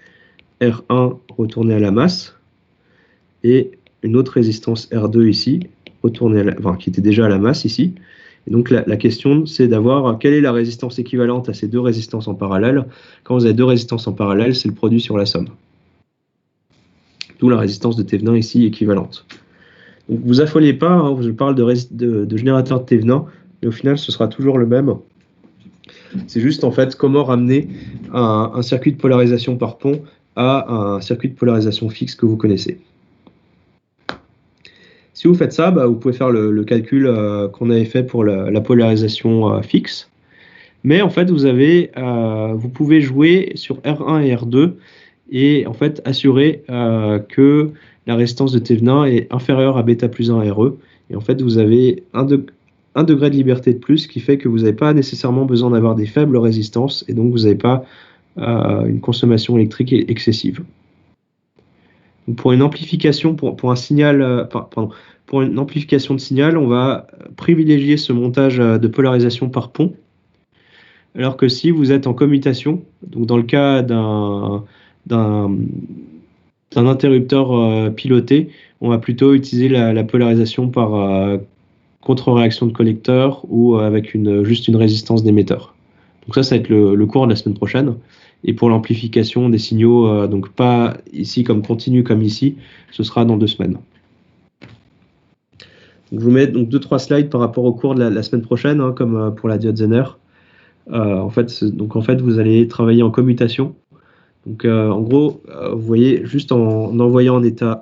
R1 retourné à la masse et une autre résistance R2 ici, qui était déjà à la masse ici. Et donc la question, c'est d'avoir quelle est la résistance équivalente à ces deux résistances en parallèle. Quand vous avez deux résistances en parallèle, c'est le produit sur la somme. D'où la résistance de Thévenin ici équivalente. Donc vous affolez pas, hein, je parle de générateur de Thévenin, mais au final ce sera toujours le même. C'est juste en fait comment ramener un circuit de polarisation par pont à un circuit de polarisation fixe que vous connaissez. Si vous faites ça, bah, vous pouvez faire le calcul qu'on avait fait pour la polarisation fixe. Mais en fait, vous pouvez jouer sur R1 et R2 et en fait assurer que la résistance de Thévenin est inférieure à bêta plus 1 RE. Et en fait, vous avez un degré de liberté de plus qui fait que vous n'avez pas nécessairement besoin d'avoir des faibles résistances et donc vous n'avez pas une consommation électrique excessive. Donc pour une amplification, pour un signal, pour une amplification de signal, on va privilégier ce montage de polarisation par pont. Alors que si vous êtes en commutation, donc dans le cas d'un interrupteur piloté, on va plutôt utiliser la polarisation par contre-réaction de collecteur ou avec juste une résistance d'émetteur. Donc ça va être le cours de la semaine prochaine. Et pour l'amplification des signaux, donc pas ici comme continu comme ici, ce sera dans 2 semaines. Donc, je vous mets donc 2-3 slides par rapport au cours de la semaine prochaine, hein, comme pour la diode Zener. En fait, vous allez travailler en commutation. Donc, en gros, vous voyez, juste en envoyant un état,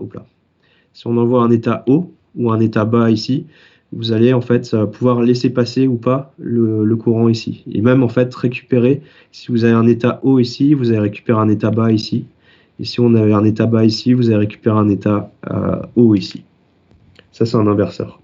si on envoie un état haut ou un état bas ici, vous allez en fait pouvoir laisser passer ou pas le courant ici. Et même en fait récupérer, si vous avez un état haut ici, vous allez récupérer un état bas ici. Et si on avait un état bas ici, vous allez récupérer un état haut ici. Ça, c'est un inverseur.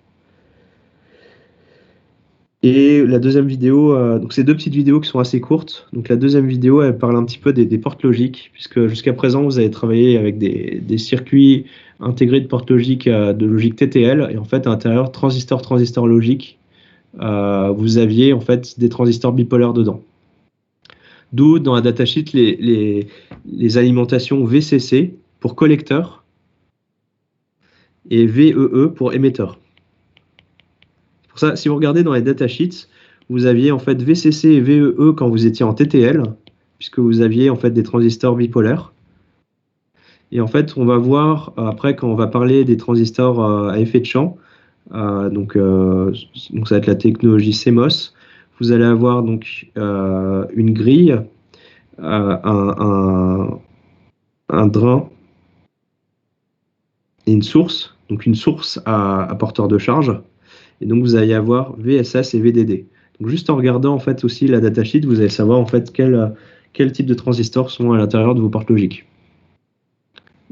Et la deuxième vidéo, donc c'est 2 petites vidéos qui sont assez courtes. Donc la deuxième vidéo, elle parle un petit peu des portes logiques, puisque jusqu'à présent, vous avez travaillé avec des circuits intégrés de portes logiques de logique TTL, et en fait, à l'intérieur, transistor logique, vous aviez en fait des transistors bipolaires dedans. D'où, dans la datasheet, les alimentations VCC pour collecteur et VEE pour émetteur. Pour ça, si vous regardez dans les datasheets, vous aviez en fait VCC et VEE quand vous étiez en TTL, puisque vous aviez en fait des transistors bipolaires. Et en fait, on va voir après quand on va parler des transistors à effet de champ, donc ça va être la technologie CMOS. Vous allez avoir donc une grille, un drain et une source, donc une source à porteur de charge. Et donc, vous allez avoir VSS et VDD. Donc, juste en regardant en fait aussi la datasheet, vous allez savoir en fait quel type de transistors sont à l'intérieur de vos portes logiques.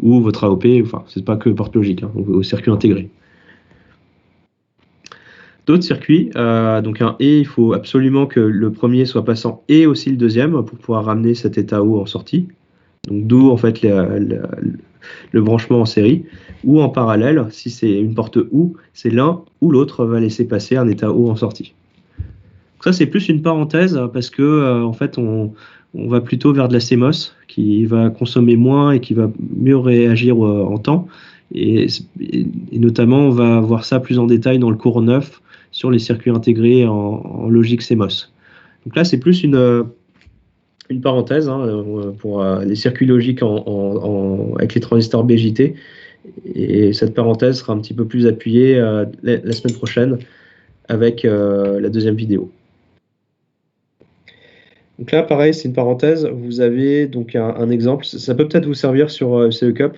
Ou votre AOP, enfin, c'est pas que porte logique, hein, au circuit intégré. D'autres circuits, donc un et, il faut absolument que le premier soit passant et aussi le deuxième pour pouvoir ramener cet état haut en sortie. Donc, d'où en fait le branchement en série, ou en parallèle, si c'est une porte OU, c'est l'un ou l'autre va laisser passer un état haut en sortie. Donc ça, c'est plus une parenthèse parce que en fait, on va plutôt vers de la CMOS qui va consommer moins et qui va mieux réagir en temps. Et notamment, on va voir ça plus en détail dans le cours 9 sur les circuits intégrés en logique CMOS. Donc là, c'est plus une parenthèse hein, pour les circuits logiques avec les transistors BJT. Et cette parenthèse sera un petit peu plus appuyée la semaine prochaine avec la deuxième vidéo. Donc là, pareil, c'est une parenthèse. Vous avez donc un exemple. Ça peut peut-être vous servir sur CE Cup.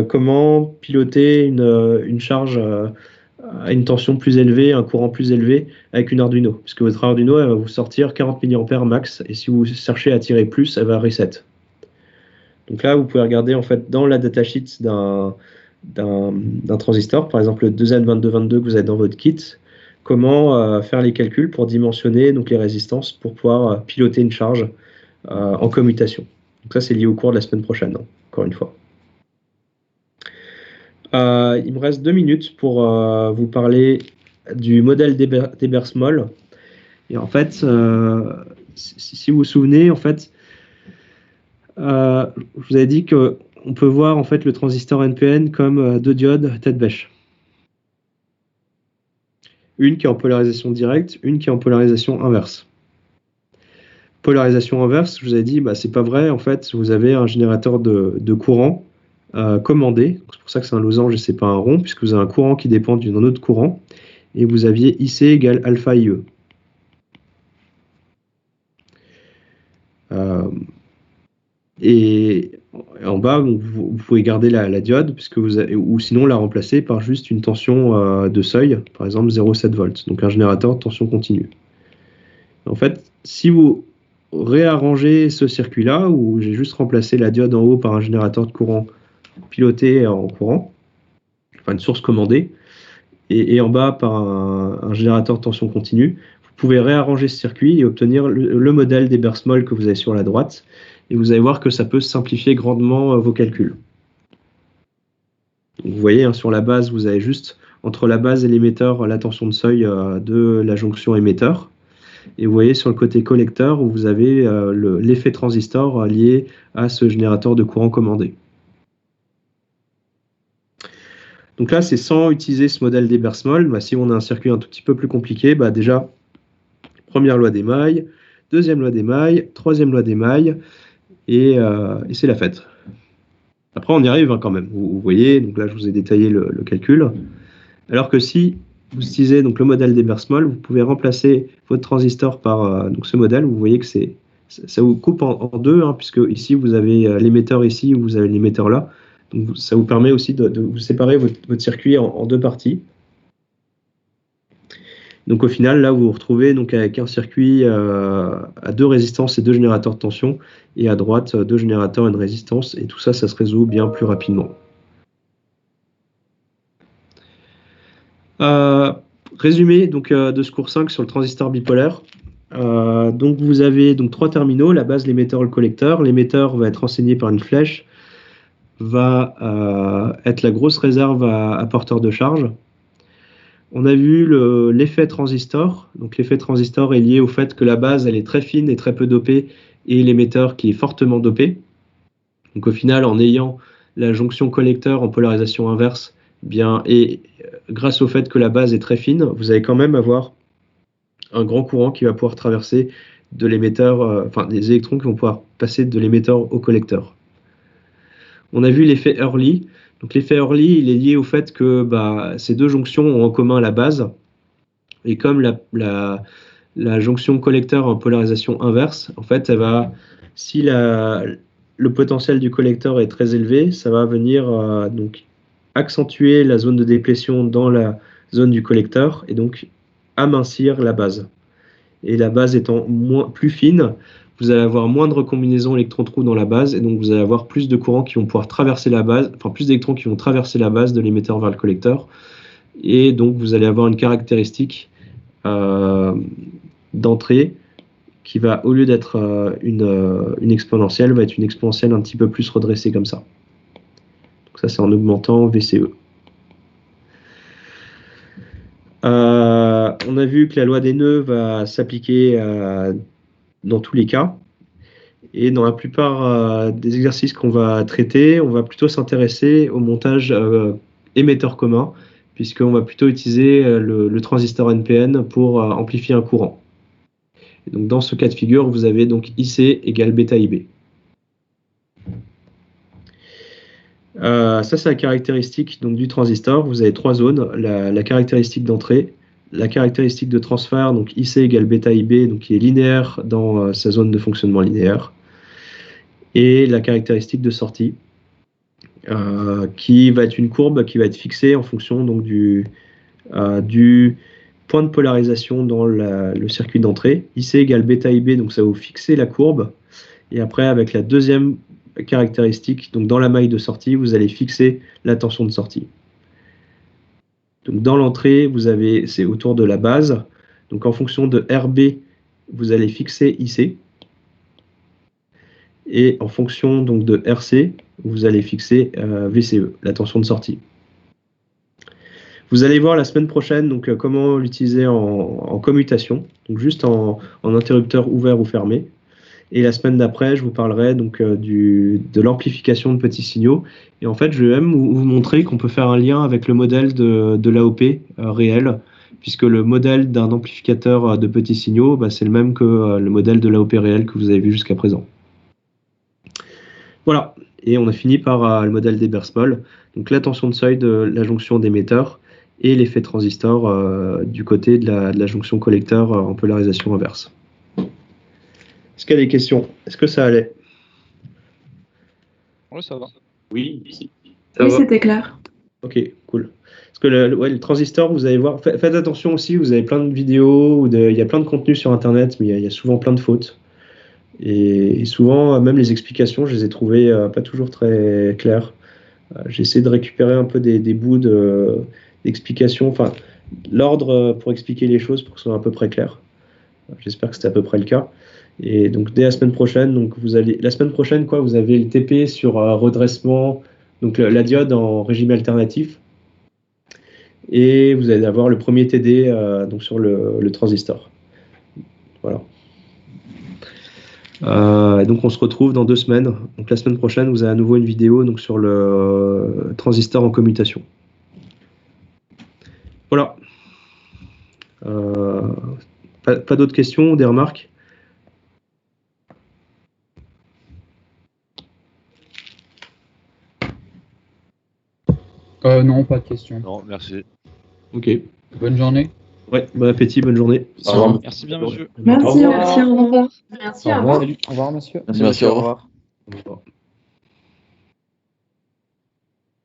Comment piloter une charge à une tension plus élevée, un courant plus élevé avec une Arduino. Puisque votre Arduino, elle va vous sortir 40 mA max. Et si vous cherchez à tirer plus, elle va reset. Donc là, vous pouvez regarder en fait dans la datasheet d'un transistor, par exemple le 2N2222 que vous avez dans votre kit, comment faire les calculs pour dimensionner donc, les résistances pour pouvoir piloter une charge en commutation. Donc ça, c'est lié au cours de la semaine prochaine, hein, encore une fois. Il me reste 2 minutes pour vous parler du modèle d'Ebersmoll. Et en fait, si vous vous souvenez, en fait, je vous avais dit qu'on peut voir en fait le transistor NPN comme 2 diodes tête bêche. Une qui est en polarisation directe, une qui est en polarisation inverse. Polarisation inverse, je vous avais dit, c'est pas vrai. En fait, vous avez un générateur de courant commandé. C'est pour ça que c'est un losange et c'est pas un rond, puisque vous avez un courant qui dépend d'un autre courant. Et vous aviez IC égale alpha IE. Et en bas, vous pouvez garder la diode, puisque ou sinon la remplacer par juste une tension de seuil, par exemple 0,7 volts, donc un générateur de tension continue. En fait, si vous réarrangez ce circuit-là, où j'ai juste remplacé la diode en haut par un générateur de courant piloté en courant, enfin une source commandée, et en bas par un générateur de tension continue, vous pouvez réarranger ce circuit et obtenir le modèle d'Ebersmoll que vous avez sur la droite. Et vous allez voir que ça peut simplifier grandement vos calculs. Vous voyez, hein, sur la base, vous avez juste entre la base et l'émetteur la tension de seuil de la jonction émetteur. Et vous voyez sur le côté collecteur où vous avez l'effet transistor lié à ce générateur de courant commandé. Donc là, c'est sans utiliser ce modèle d'Ebersmoll. Si on a un circuit un tout petit peu plus compliqué, déjà, première loi d'émail, deuxième loi d'émail, troisième loi d'émail, et c'est la fête. Après, on y arrive quand même. Vous voyez, donc là, je vous ai détaillé le calcul. Alors que si vous utilisez donc, le modèle d'Ebersmol, vous pouvez remplacer votre transistor par donc, ce modèle. Vous voyez que ça vous coupe en deux, hein, puisque ici, vous avez l'émetteur ici, vous avez l'émetteur là. Donc, ça vous permet aussi de vous séparer votre circuit en deux parties. Donc au final, là, vous vous retrouvez donc, avec un circuit à 2 résistances et 2 générateurs de tension, et à droite, 2 générateurs et une résistance, et tout ça, ça se résout bien plus rapidement. Résumé donc, de ce cours 5 sur le transistor bipolaire. Donc vous avez donc 3 terminaux, la base, l'émetteur et le collecteur. L'émetteur va être renseigné par une flèche, va être la grosse réserve à porteur de charge. On a vu l'effet transistor. Donc l'effet transistor est lié au fait que la base elle est très fine et très peu dopée, et l'émetteur qui est fortement dopé. Donc au final, en ayant la jonction collecteur en polarisation inverse, bien, et grâce au fait que la base est très fine, vous allez quand même avoir un grand courant qui va pouvoir traverser de l'émetteur, enfin des électrons qui vont pouvoir passer de l'émetteur au collecteur. On a vu l'effet Early. Donc l'effet Early, il est lié au fait que ces deux jonctions ont en commun la base, et comme la jonction collecteur en polarisation inverse, en fait, si le potentiel du collecteur est très élevé, ça va venir donc accentuer la zone de déplétion dans la zone du collecteur, et donc amincir la base. Et la base étant plus fine, vous allez avoir moins de recombinaisons électron-trou dans la base, et donc vous allez avoir plus de courants qui vont pouvoir traverser la base, enfin plus d'électrons qui vont traverser la base de l'émetteur vers le collecteur, et donc vous allez avoir une caractéristique d'entrée qui va, au lieu d'être une exponentielle, va être une exponentielle un petit peu plus redressée comme ça. Donc ça, c'est en augmentant VCE. On a vu que la loi des nœuds va s'appliquer dans tous les cas. Et dans la plupart des exercices qu'on va traiter, on va plutôt s'intéresser au montage émetteur commun, puisqu'on va plutôt utiliser le transistor NPN pour amplifier un courant. Et donc dans ce cas de figure, vous avez donc IC égale bêta IB. Ça, c'est la caractéristique donc, du transistor. Vous avez 3 zones, la caractéristique d'entrée, la caractéristique de transfert, donc IC égale bêta IB, donc qui est linéaire dans sa zone de fonctionnement linéaire, et la caractéristique de sortie, qui va être une courbe qui va être fixée en fonction donc, du point de polarisation dans le circuit d'entrée. IC égale bêta IB, donc ça va vous fixer la courbe, et après avec la deuxième caractéristique, donc dans la maille de sortie, vous allez fixer la tension de sortie. Donc dans l'entrée, c'est autour de la base. Donc en fonction de RB, vous allez fixer IC. Et en fonction donc de RC, vous allez fixer VCE, la tension de sortie. Vous allez voir la semaine prochaine donc, comment l'utiliser en commutation, donc juste en interrupteur ouvert ou fermé. Et la semaine d'après, je vous parlerai donc de l'amplification de petits signaux. Et en fait, je vais même vous montrer qu'on peut faire un lien avec le modèle de l'AOP réel, puisque le modèle d'un amplificateur de petits signaux, c'est le même que le modèle de l'AOP réel que vous avez vu jusqu'à présent. Voilà, et on a fini par le modèle d'Ebersmol, donc la tension de seuil de la jonction d'émetteur et l'effet transistor du côté de la jonction collecteur en polarisation inverse. Est-ce qu'il y a des questions? Est-ce que ça allait? Oui, ça va. Oui, Oui, c'était clair. Ok, cool. Parce que le transistor, vous allez voir, faites attention aussi, vous avez plein de vidéos, il y a plein de contenus sur Internet, mais il y a souvent plein de fautes. Et souvent, même les explications, je les ai trouvées pas toujours très claires. J'ai essayé de récupérer un peu des bouts d'explications, enfin, l'ordre pour expliquer les choses pour que ce soit à peu près clair. J'espère que c'était à peu près le cas. Et donc dès la semaine prochaine, donc vous avez le TP sur redressement, donc la diode en régime alternatif, et vous allez avoir le premier TD donc sur le transistor. Voilà. Donc on se retrouve dans 2 semaines. Donc la semaine prochaine, vous avez à nouveau une vidéo donc sur le transistor en commutation. Voilà. Pas d'autres questions, des remarques? Non, pas de questions. Non, merci. Ok. Bonne journée. Ouais, bon appétit, bonne journée. Au revoir. Merci bien, monsieur. Merci, Au revoir. merci, au revoir. Merci, au revoir. Au revoir, monsieur. Merci, au revoir. Au revoir.